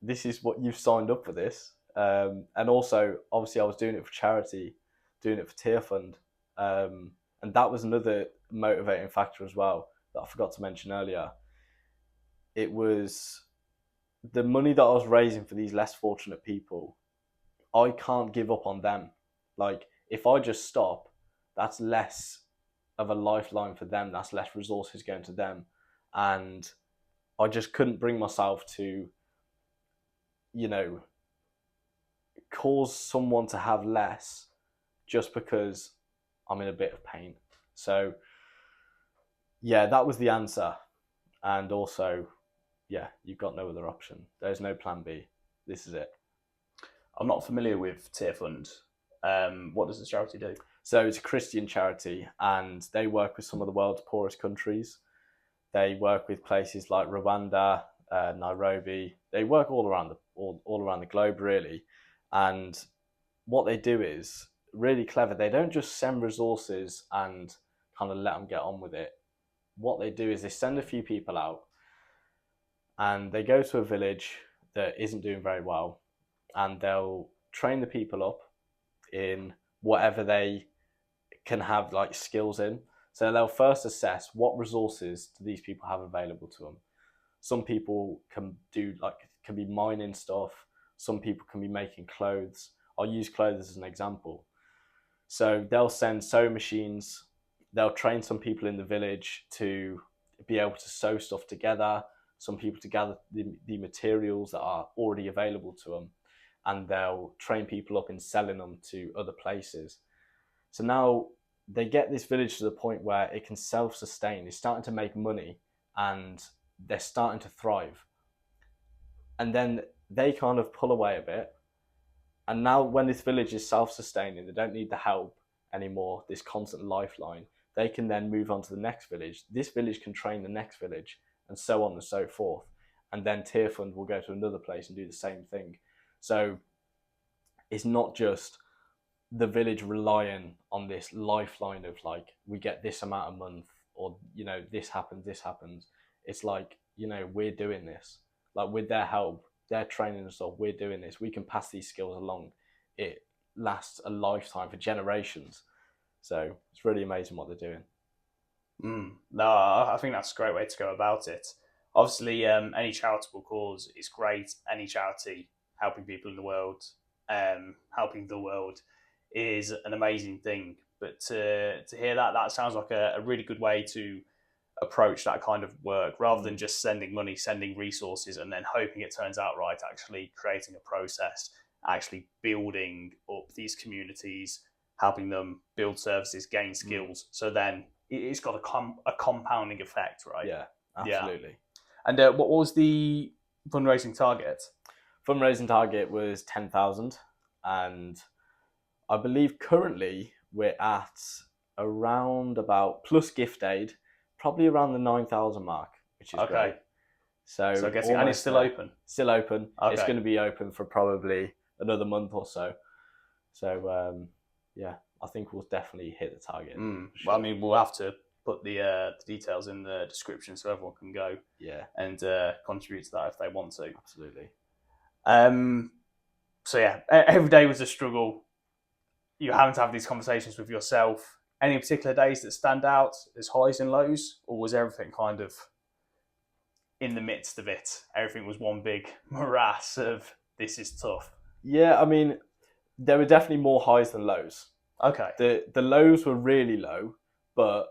This is what you've signed up for this. And also, obviously, I was doing it for charity, doing it for Tier Fund. And that was another motivating factor as well that I forgot to mention earlier. It was the money that I was raising for these less fortunate people. I can't give up on them. Like, if I just stop, that's less of a lifeline for them. That's less resources going to them. And I just couldn't bring myself to, cause someone to have less just because I'm in a bit of pain. So, yeah, that was the answer. And also, yeah, you've got no other option. There's no plan B. This is it. I'm not familiar with Tier Fund. What does the charity do? So it's a Christian charity, and they work with some of the world's poorest countries. They work with places like Rwanda, Nairobi. They work all around the globe, really. And what they do is really clever. They don't just send resources and kind of let them get on with it. What they do is they send a few people out, and they go to a village that isn't doing very well, and they'll train the people up in whatever they can have, like, skills in. So they'll first assess what resources do these people have available to them. Some people can be mining stuff. Some people can be making clothes. I'll use clothes as an example. So they'll send sewing machines. They'll train some people in the village to be able to sew stuff together. Some people to gather the materials that are already available to them. And they'll train people up in selling them to other places. So now they get this village to the point where it can self-sustain. It's starting to make money and they're starting to thrive. And then they kind of pull away a bit. And now when this village is self-sustaining, they don't need the help anymore, this constant lifeline, they can then move on to the next village. This village can train the next village and so on and so forth. And then Tier Fund will go to another place and do the same thing. So it's not just the village relying on this lifeline of like, we get this amount a month, or this happens. It's like, we're doing this, like, with their help, their training and stuff, we're doing this, we can pass these skills along. It lasts a lifetime, for generations. So it's really amazing what they're doing. No, I think that's a great way to go about it. Obviously, any charitable cause is great. Any charity helping people in the world, helping the world, is an amazing thing. But to hear that sounds like a really good way to approach that kind of work, rather than just sending money, sending resources, and then hoping it turns out right. Actually creating a process, actually building up these communities, helping them build services, gain skills. So then it's got a compounding effect, right? Yeah, absolutely. And what was the fundraising target? Fundraising target was 10,000, and I believe currently we're at around about, plus gift aid, probably around the 9,000 mark, which is great. So I guess, and it's still open. Still open. Okay. It's going to be open for probably another month or so. So yeah, I think we'll definitely hit the target. Sure. Well, I mean, we'll have to put the details in the description so everyone can go and contribute to that if they want to. Absolutely. So yeah, every day was a struggle. You're having to have these conversations with yourself. Any particular days that stand out as highs and lows, or was everything kind of in the midst of it? Everything was one big morass of, this is tough. Yeah, I mean, there were definitely more highs than lows. Okay. The lows were really low, but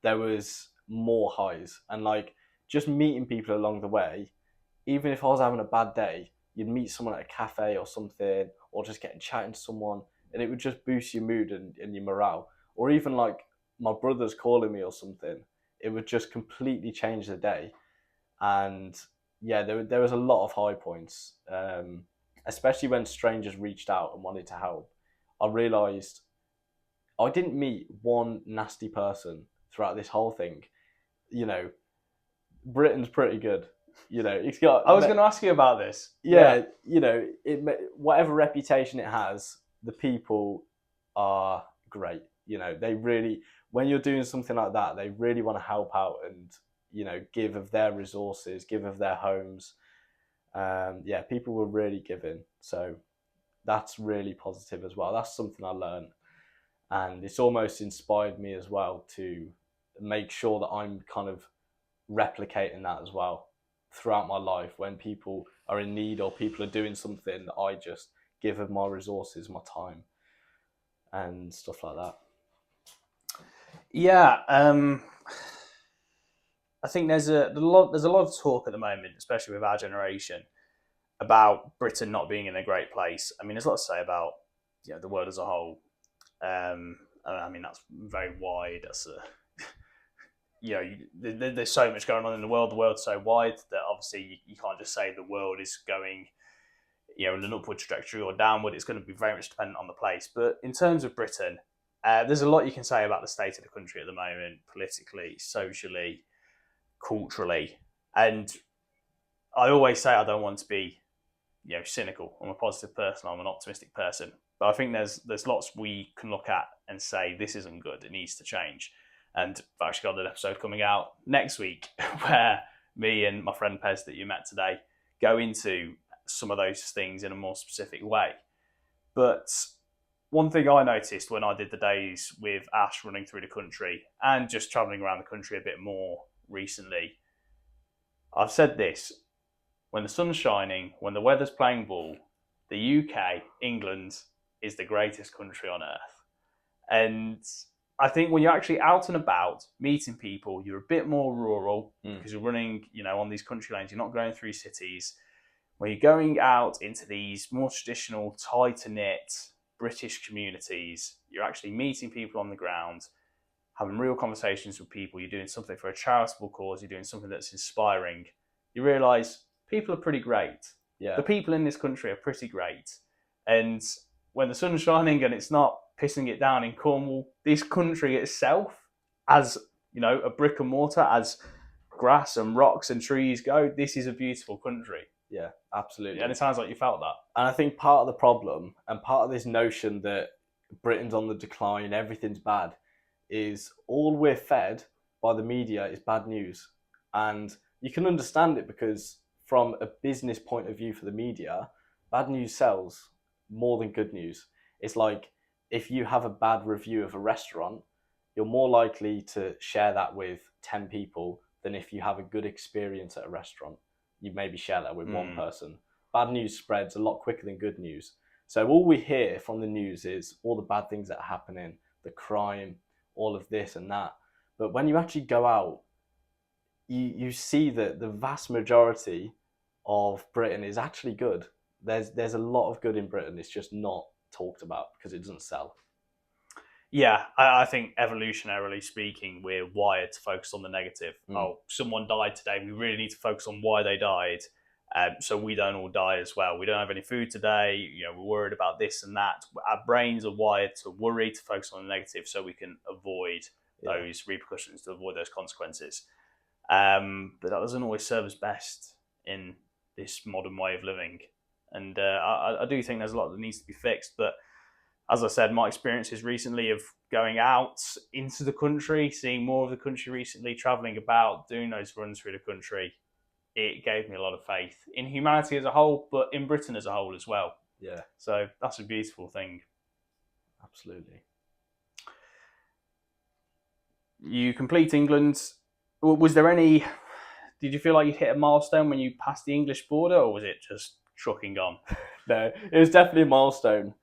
there was more highs. And like, just meeting people along the way, even if I was having a bad day, you'd meet someone at a cafe or something, or just getting chatting to someone, and it would just boost your mood and your morale. Or even like my brother's calling me or something, it would just completely change the day. And yeah, there was a lot of high points, especially when strangers reached out and wanted to help. I realised I didn't meet one nasty person throughout this whole thing. Britain's pretty good. It's got. I was going to ask you about this. Yeah. Whatever reputation it has, the people are great. They really, when you're doing something like that, they really want to help out and, give of their resources, give of their homes. People were really giving. So that's really positive as well. That's something I learned. And it's almost inspired me as well to make sure that I'm kind of replicating that as well throughout my life. When people are in need or people are doing something, that I just give of my resources, my time, and stuff like that. Yeah, I think there's a lot of talk at the moment, especially with our generation, about Britain not being in a great place. I mean, there's a lot to say about the world as a whole. I mean, that's very wide. That's there's so much going on in the world. The world's so wide that obviously you can't just say the world is going in an upward trajectory or downward. It's going to be very much dependent on the place. But in terms of Britain, there's a lot you can say about the state of the country at the moment, politically, socially, culturally. And I always say I don't want to be cynical. I'm a positive person. I'm an optimistic person. But I think there's lots we can look at and say, this isn't good. It needs to change. And I've actually got an episode coming out next week where me and my friend Pez that you met today go into some of those things in a more specific way. But one thing I noticed when I did the days with Ash running through the country and just travelling around the country a bit more recently, I've said this, when the sun's shining, when the weather's playing ball, the UK, England, is the greatest country on earth. And I think when you're actually out and about, meeting people, you're a bit more rural because you're running, on these country lanes. You're not going through cities. When you're going out into these more traditional, tight-knit British communities, you're actually meeting people on the ground, having real conversations with people. You're doing something for a charitable cause. You're doing something that's inspiring. You realise people are pretty great. Yeah. The people in this country are pretty great. And when the sun's shining and it's not pissing it down in Cornwall, this country itself, as a brick and mortar, as grass and rocks and trees go, this is a beautiful country. Yeah, absolutely. And it sounds like you felt that. And I think part of the problem and part of this notion that Britain's on the decline, everything's bad, is all we're fed by the media is bad news. And you can understand it because from a business point of view for the media, bad news sells more than good news. It's like if you have a bad review of a restaurant, you're more likely to share that with 10 people than if you have a good experience at a restaurant. You maybe share that with one person. Bad news spreads a lot quicker than good news. So all we hear from the news is all the bad things that are happening, the crime, all of this and that. But when you actually go out, you see that the vast majority of Britain is actually good. There's a lot of good in Britain. It's just not talked about because it doesn't sell. Yeah, I think evolutionarily speaking, we're wired to focus on the negative. Oh, someone died today. We really need to focus on why they died, so we don't all die as well. We don't have any food today. We're worried about this and that. Our brains are wired to worry, to focus on the negative, so we can avoid those repercussions, to avoid those consequences. But that doesn't always serve us best in this modern way of living. And I do think there's a lot that needs to be fixed, but as I said, my experiences recently of going out into the country, seeing more of the country recently, travelling about, doing those runs through the country, it gave me a lot of faith in humanity as a whole, but in Britain as a whole as well. Yeah. So that's a beautiful thing. Absolutely. You complete England. Was there any... Did you feel like you hit a milestone when you passed the English border, or was it just trucking on? No, it was definitely a milestone.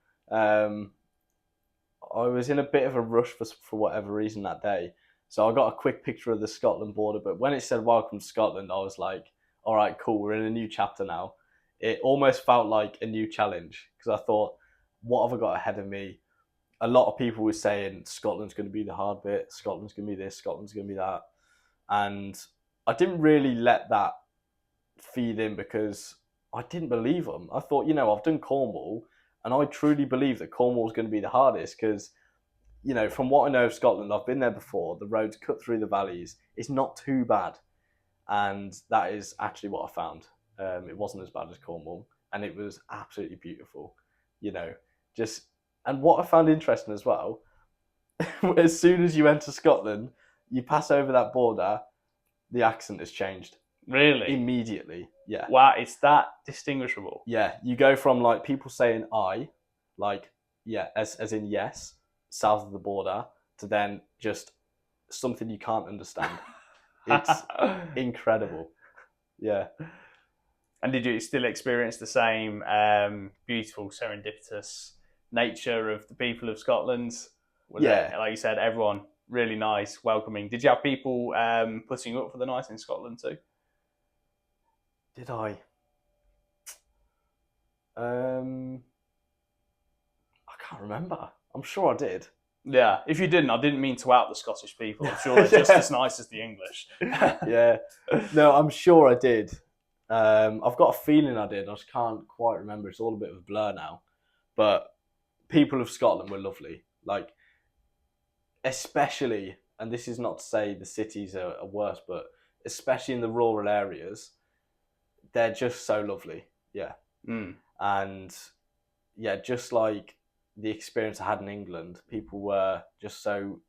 I was in a bit of a rush for whatever reason that day. So I got a quick picture of the Scotland border, but when it said welcome to Scotland, I was like, all right, cool, we're in a new chapter now. It almost felt like a new challenge because I thought, what have I got ahead of me? A lot of people were saying Scotland's going to be the hard bit, Scotland's going to be this, Scotland's going to be that. And I didn't really let that feed in because I didn't believe them. I thought, I've done Cornwall, and I truly believe that Cornwall is going to be the hardest because, from what I know of Scotland, I've been there before. The roads cut through the valleys. It's not too bad. And that is actually what I found. It wasn't as bad as Cornwall. And it was absolutely beautiful. And what I found interesting as well, as soon as you enter Scotland, you pass over that border, the accent has changed. Really? Immediately, yeah. Wow, it's that distinguishable. Yeah, you go from like people saying I, like as in yes, south of the border, to then just something you can't understand. It's incredible. Yeah. And did you still experience the same beautiful, serendipitous nature of the people of Scotland? Was it, like you said, everyone really nice, welcoming. Did you have people putting up for the night in Scotland too? Did I? I can't remember. I'm sure I did. Yeah, if you didn't, I didn't mean to out the Scottish people. I'm sure they're just as nice as the English. Yeah. No, I'm sure I did. I've got a feeling I did. I just can't quite remember. It's all a bit of a blur now. But people of Scotland were lovely. Like, especially, and this is not to say the cities are worse, but especially in the rural areas, they're just so lovely. Yeah. And yeah, just like the experience I had in England, people were just so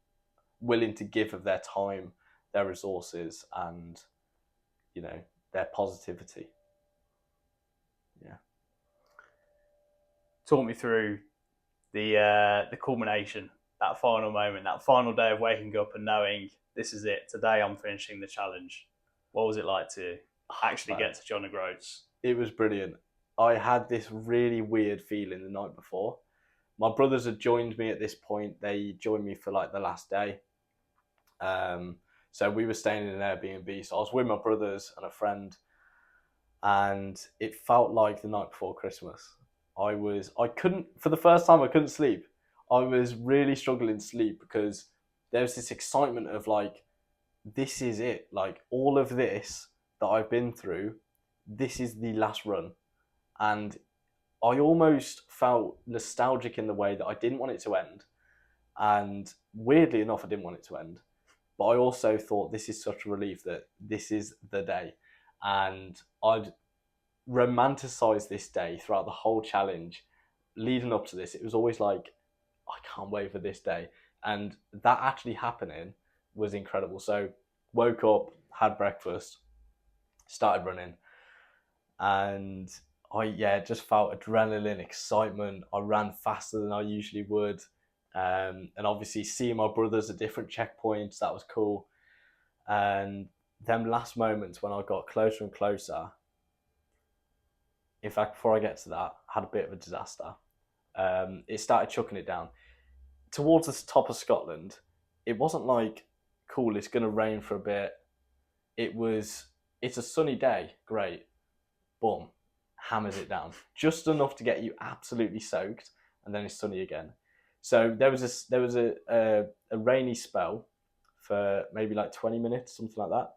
willing to give of their time, their resources, and their positivity. Yeah. Talk me through the culmination, that final moment, that final day of waking up and knowing this is it. Today I'm finishing the challenge. What was it like to actually get to John O'Groats? It was brilliant. I had this really weird feeling the night before. My brothers had joined me at this point. They joined me for like the last day. So we were staying in an Airbnb. So I was with my brothers and a friend, and it felt like the night before Christmas. For the first time, I couldn't sleep. I was really struggling to sleep because there was this excitement of like, this is it. Like all of this that I've been through, this is the last run. And I almost felt nostalgic in the way that I didn't want it to end. And weirdly enough, I didn't want it to end. But I also thought this is such a relief that this is the day. And I'd romanticise this day throughout the whole challenge leading up to this. It was always like, I can't wait for this day. And that actually happening was incredible. So woke up, had breakfast, started running, and I just felt adrenaline, excitement. I ran faster than I usually would. And obviously seeing my brothers at different checkpoints, that was cool. And them last moments when I got closer and closer, in fact, before I get to that, I had a bit of a disaster. It started chucking it down. Towards the top of Scotland, it wasn't like, cool, it's going to rain for a bit. It's a sunny day, great. Boom, hammers it down. Just enough to get you absolutely soaked, and then it's sunny again. So there was a rainy spell for maybe like 20 minutes, something like that.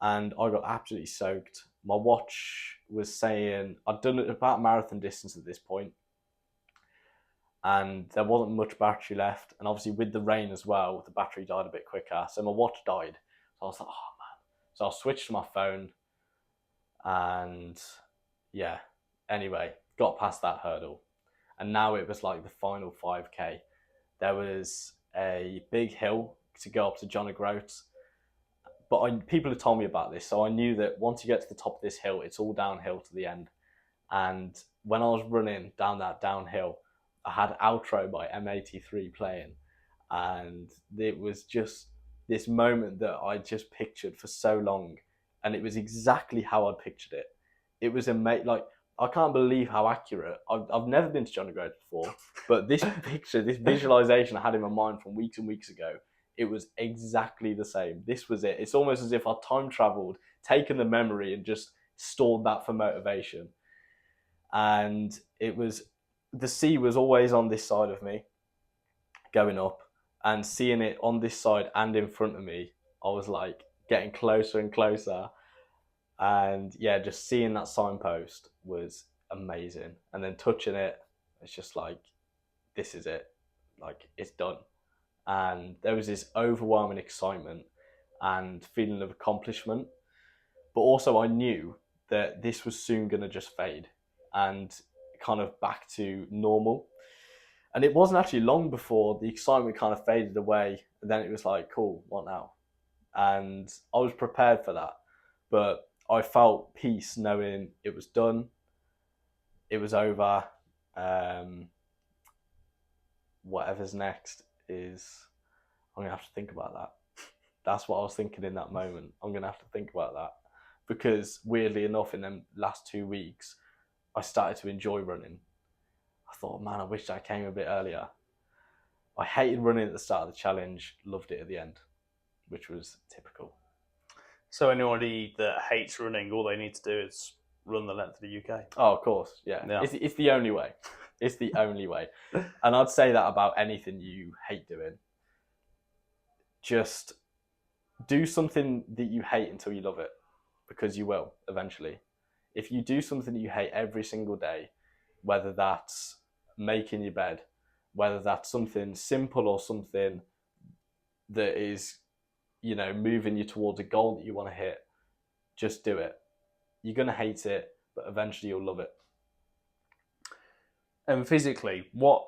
And I got absolutely soaked. My watch was saying I'd done about marathon distance at this point, and there wasn't much battery left. And obviously with the rain as well, the battery died a bit quicker. So my watch died. So I was like, oh man. So I switched to my phone, and yeah, anyway, got past that hurdle. And now it was like the final 5K. There was a big hill to go up to John O'Groats. But people had told me about this, so I knew that once you get to the top of this hill, it's all downhill to the end. And when I was running down that downhill, I had Outro by M83 playing. And it was just this moment that I just pictured for so long. And it was exactly how I'd pictured it. It was amazing. Like, I can't believe how accurate. I've never been to John O'Groats before, but this picture, this visualization I had in my mind from weeks and weeks ago, it was exactly the same. This was it. It's almost as if I time traveled, taken the memory and just stored that for motivation. And the sea was always on this side of me going up, and seeing it on this side and in front of me, I was like getting closer and closer. And yeah, just seeing that signpost was amazing. And then touching it, it's just like, this is it. Like, it's done. And there was this overwhelming excitement and feeling of accomplishment. But also I knew that this was soon going to just fade and kind of back to normal. And it wasn't actually long before the excitement kind of faded away. And then it was like, cool, what now? And I was prepared for that. But I felt peace knowing it was done. It was over. Whatever's next is, I'm going to have to think about that. That's what I was thinking in that moment. I'm going to have to think about that. Because weirdly enough, in them last 2 weeks, I started to enjoy running. I thought, man, I wish I came a bit earlier. I hated running at the start of the challenge, loved it at the end, which was typical. So anybody that hates running, all they need to do is run the length of the UK. Oh, of course, yeah. It's the only way. It's the only way. And I'd say that about anything you hate doing. Just do something that you hate until you love it, because you will eventually. If you do something that you hate every single day, whether that's making your bed, whether that's something simple or something that is, moving you towards a goal that you want to hit, just do it. You're going to hate it, but eventually you'll love it. And physically, what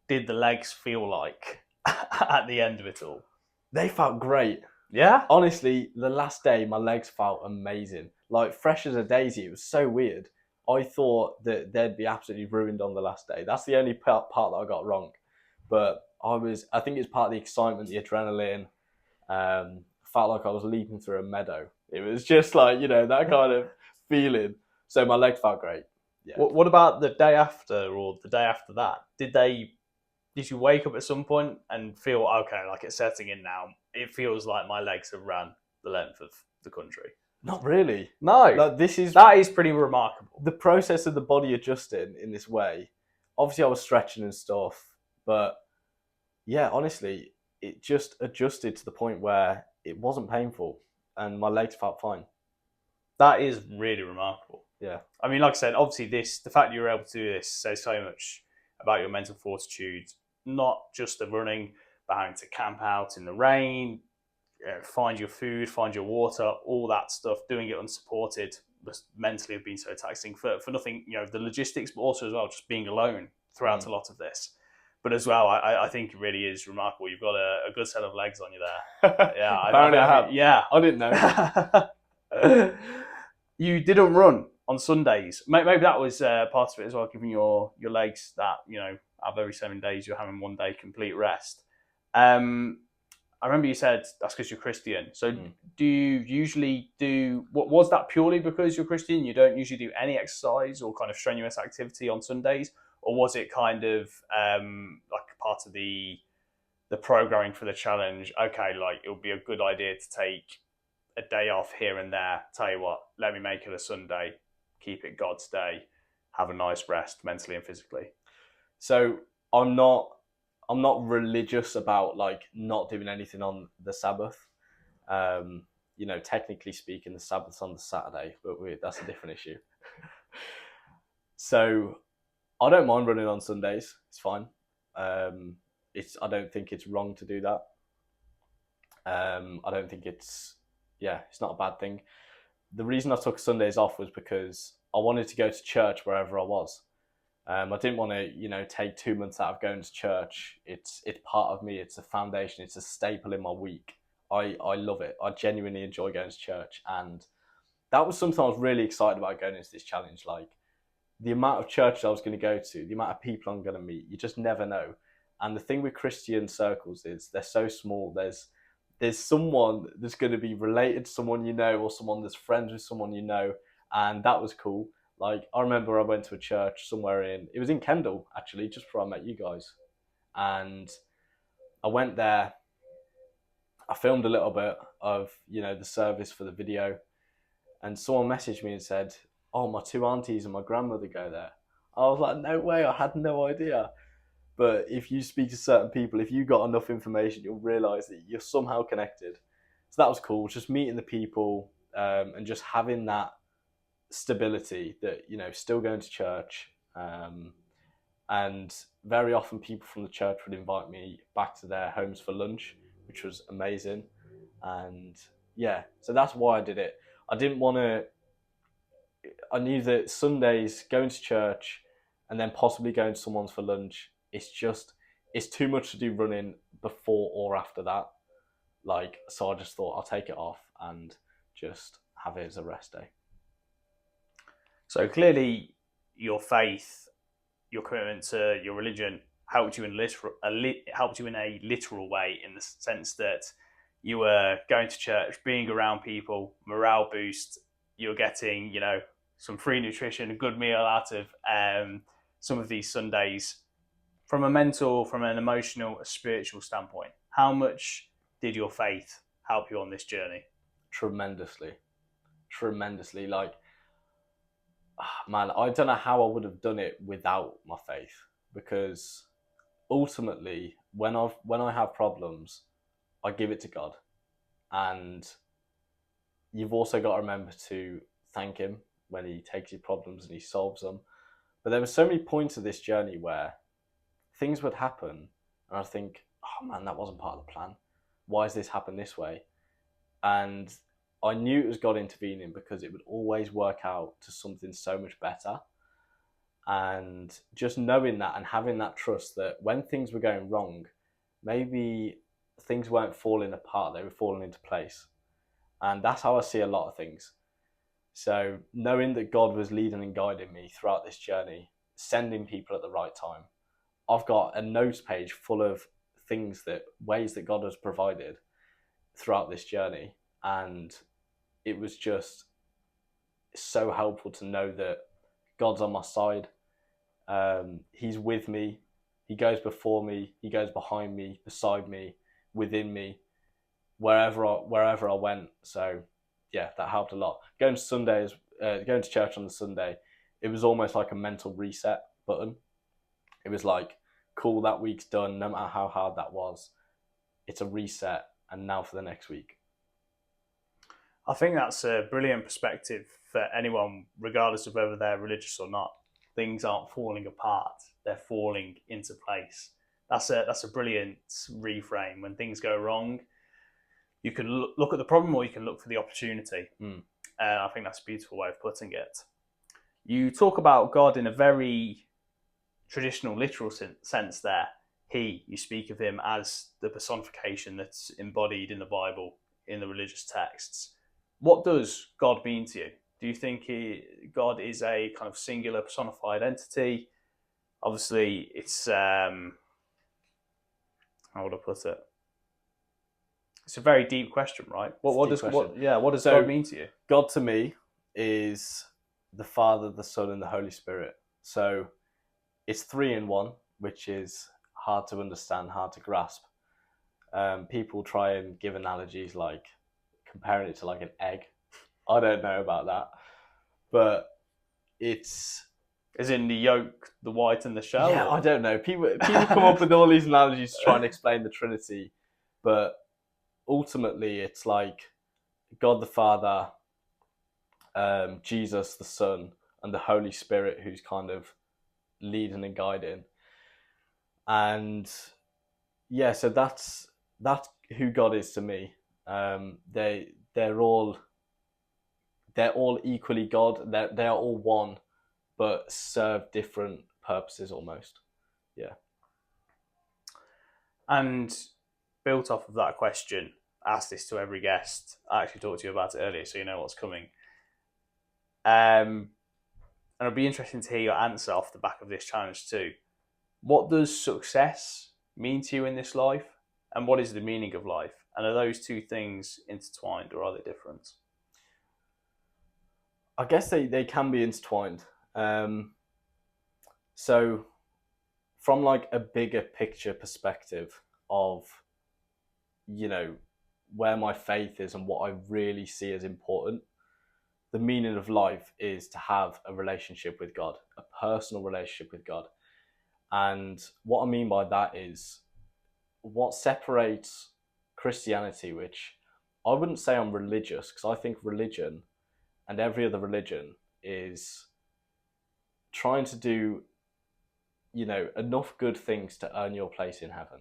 did the legs feel like at the end of it all? They felt great. Yeah? Honestly, the last day, my legs felt amazing. Like, fresh as a daisy. It was so weird. I thought that they'd be absolutely ruined on the last day. That's the only part that I got wrong. But I think it's part of the excitement, the adrenaline. Felt like I was leaping through a meadow. It was just like, that kind of feeling. So my legs felt great. Yeah. What about the day after or the day after that? Did you wake up at some point and feel, okay, like it's setting in now? It feels like my legs have ran the length of the country. Not really. No. Like, that is pretty remarkable. The process of the body adjusting in this way. Obviously, I was stretching and stuff, but yeah, honestly, it just adjusted to the point where it wasn't painful and my legs felt fine. That is really remarkable. Yeah. I mean, like I said, obviously the fact you were able to do this says so much about your mental fortitude, not just the running, but having to camp out in the rain, find your food, find your water, all that stuff, doing it unsupported must mentally have been so taxing for nothing, the logistics, but also as well, just being alone throughout a lot of this. But as well, I think it really is remarkable. You've got a good set of legs on you there. Yeah, Apparently I have. Yeah, I didn't know. You didn't run on Sundays. Maybe that was part of it as well, giving your legs that, out of every 7 days, you're having 1 day complete rest. I remember you said that's because you're Christian. So do you usually what was that purely because you're Christian? You don't usually do any exercise or kind of strenuous activity on Sundays? Or was it kind of like part of the programming for the challenge? Okay, like it would be a good idea to take a day off here and there. Tell you what, let me make it a Sunday, keep it God's day, have a nice rest mentally and physically. So I'm not religious about like not doing anything on the Sabbath. Technically speaking, the Sabbath's on the Saturday, but that's a different issue. So I don't mind running on Sundays. It's fine. I don't think it's wrong to do that. I don't think it's not a bad thing. The reason I took Sundays off was because I wanted to go to church wherever I was. I didn't want to, take 2 months out of going to church. It's part of me. It's a foundation. It's a staple in my week. I love it. I genuinely enjoy going to church. And that was something I was really excited about going into this challenge. Like the amount of churches I was going to go to, the amount of people I'm going to meet, you just never know. And the thing with Christian circles is they're so small. There's someone that's going to be related to someone or someone that's friends with someone and that was cool. Like, I remember I went to a church it was in Kendal, actually, just before I met you guys. And I went there, I filmed a little bit of, the service for the video, and someone messaged me and said, oh, my 2 aunties and my grandmother go there. I was like, no way, I had no idea. But if you speak to certain people, if you got enough information, you'll realise that you're somehow connected. So that was cool, just meeting the people and just having that stability that, still going to church. And very often people from the church would invite me back to their homes for lunch, which was amazing. And so that's why I did it. I knew that Sundays, going to church and then possibly going to someone's for lunch, it's too much to do running before or after that. So I just thought I'll take it off and just have it as a rest day. So clearly your faith, your commitment to your religion helped you in a literal way, in the sense that you were going to church, being around people, morale boost, you're getting, some free nutrition, a good meal out of some of these Sundays. From a mental, from an emotional, a spiritual standpoint, how much did your faith help you on this journey? Tremendously. Like, man, I don't know how I would have done it without my faith, because ultimately, when I have problems, I give it to God, and you've also got to remember to thank Him when He takes your problems and He solves them. But there were so many points of this journey where things would happen, and I'd think, oh man, that wasn't part of the plan. Why has this happened this way? And I knew it was God intervening, because it would always work out to something so much better. And just knowing that and having that trust that when things were going wrong, maybe things weren't falling apart, they were falling into place. And that's how I see a lot of things. So knowing that God was leading and guiding me throughout this journey, sending people at the right time. I've got a notes page full of ways that God has provided throughout this journey. And it was just so helpful to know that God's on my side. He's with me. He goes before me. He goes behind me, beside me, within me, wherever I went. So that helped a lot. Going to church on the Sunday, it was almost like a mental reset button. It was like, cool, that week's done. No matter how hard that was, it's a reset, and now for the next week. I think that's a brilliant perspective for anyone, regardless of whether they're religious or not. Things aren't falling apart; they're falling into place. That's a brilliant reframe. When things go wrong, you can look at the problem, or you can look for the opportunity. I think that's a beautiful way of putting it. You talk about God in a very traditional, literal sense there. you speak of him as the personification that's embodied in the Bible, in the religious texts. What does God mean to you? Do you think God is a kind of singular personified entity? Obviously, it's how would I put it? It's a very deep question, right? What does So, God mean to you? God to me is the Father, the Son, and the Holy Spirit. So it's three in one, which is hard to understand, hard to grasp. People try and give analogies like comparing it to like an egg. I don't know about that, but it's as in the yolk, the white, and the shell. Yeah, I don't know. People come up with all these analogies to try and explain the Trinity, but ultimately it's like God the Father, Jesus the Son, and the Holy Spirit who's kind of leading and guiding. And yeah, so that's who God is to me. They're all equally God. They are all one, but serve different purposes almost. Yeah. And built off of that question, I asked this to every guest. I actually talked to you about it earlier, so you know what's coming. And it'll be interesting to hear your answer off the back of this challenge too. What does success mean to you in this life? And what is the meaning of life? And are those two things intertwined, or are they different? I guess they can be intertwined. So from like a bigger picture perspective of, you know, where my faith is and what I really see as important, the meaning of life is to have a relationship with God, a personal relationship with God. And what I mean by that is what separates Christianity, which I wouldn't say I'm religious, because I think religion and every other religion is trying to do, you know, enough good things to earn your place in heaven.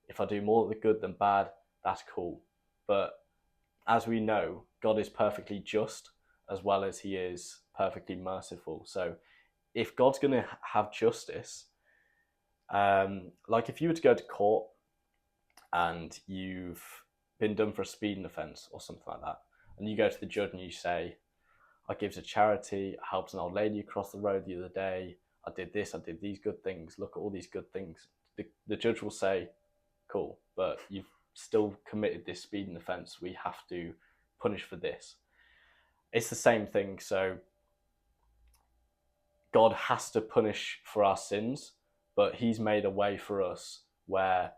If I do more of the good than bad, that's cool. But as we know, God is perfectly just as well as he is perfectly merciful. So if God's going to have justice, like if you were to go to court and you've been done for a speeding offence or something like that, and you go to the judge and you say, I give to charity, I helped an old lady across the road the other day, I did this, I did these good things, look at all these good things. The judge will say, cool, but you've still committed this speeding offence, we have to punish for this. It's the same thing. So God has to punish for our sins, but he's made a way for us where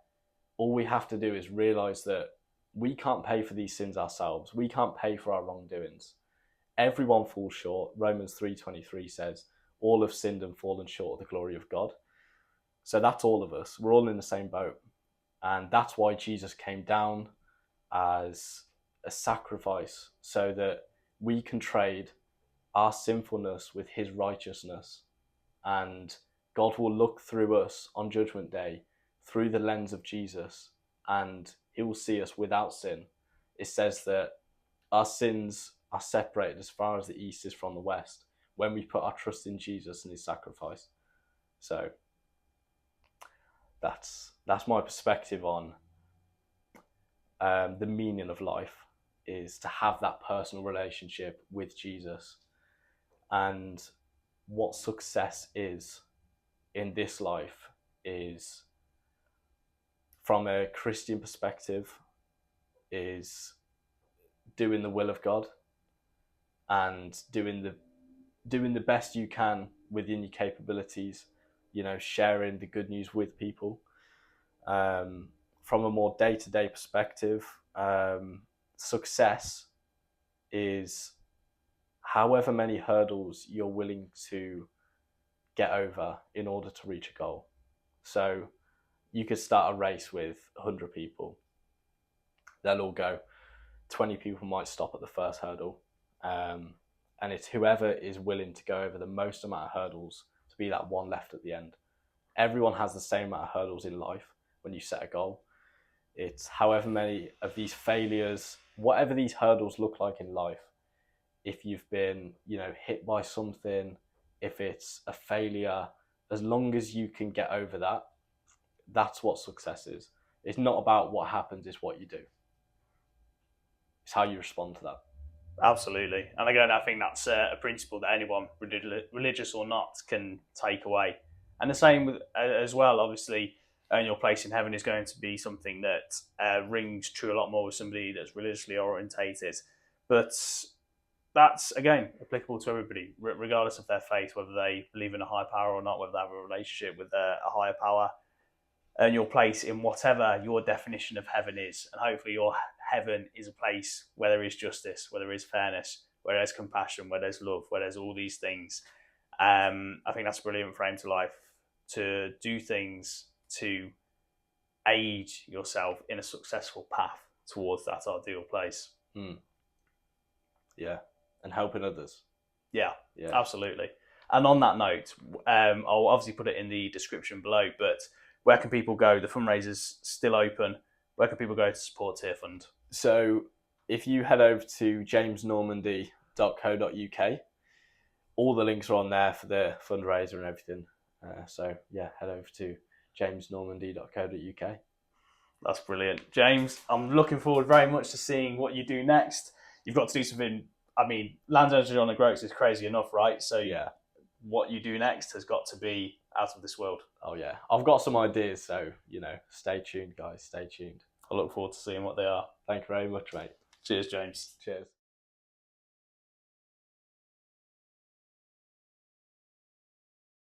all we have to do is realise that we can't pay for these sins ourselves. We can't pay for our wrongdoings. Everyone falls short. Romans 3:23 says, all have sinned and fallen short of the glory of God. So that's all of us. We're all in the same boat. And that's why Jesus came down as a sacrifice, so that we can trade our sinfulness with his righteousness. And God will look through us on Judgment Day through the lens of Jesus, and he will see us without sin. It says that our sins are separated as far as the east is from the west when we put our trust in Jesus and his sacrifice. So that's my perspective on the meaning of life, is to have that personal relationship with Jesus. And what success is in this life is, from a Christian perspective, is doing the will of God and doing the best you can within your capabilities, you know, sharing the good news with people. From a more day-to-day perspective, success is however many hurdles you're willing to get over in order to reach a goal. So you could start a race with 100 people. They'll all go. 20 people might stop at the first hurdle. And it's whoever is willing to go over the most amount of hurdles to be that one left at the end. Everyone has the same amount of hurdles in life when you set a goal. It's however many of these failures, whatever these hurdles look like in life. If you've been, you know, hit by something, if it's a failure, as long as you can get over that, That's what success is. It's not about what happens, it's what you do. It's how you respond to that. Absolutely. And again, I think that's a principle that anyone, religious or not, can take away. And the same with, as well, obviously, earn your place in heaven is going to be something that rings true a lot more with somebody that's religiously orientated. But that's, again, applicable to everybody, regardless of their faith, whether they believe in a higher power or not, whether they have a relationship with a higher power. Earn your place in whatever your definition of heaven is. And hopefully your heaven is a place where there is justice, where there is fairness, where there's compassion, where there's love, where there's all these things. I think that's a brilliant frame to life, to do things to aid yourself in a successful path towards that ideal place. Yeah, and helping others. Yeah, absolutely. And on that note, I'll obviously put it in the description below, but where can people go? The fundraiser's still open. Where can people go to support Tear Fund? So if you head over to jamesnormandy.co.uk, all the links are on there for the fundraiser and everything. So yeah, head over to jamesnormandy.co.uk. That's brilliant. James, I'm looking forward very much to seeing what you do next. You've got to do something, I mean, Landowners on the Groats is crazy enough, right? So yeah, what you do next has got to be out of this world. Oh yeah, I've got some ideas, so, stay tuned, guys, stay tuned. I look forward to seeing what they are. Thank you very much, mate. Cheers, James. Cheers.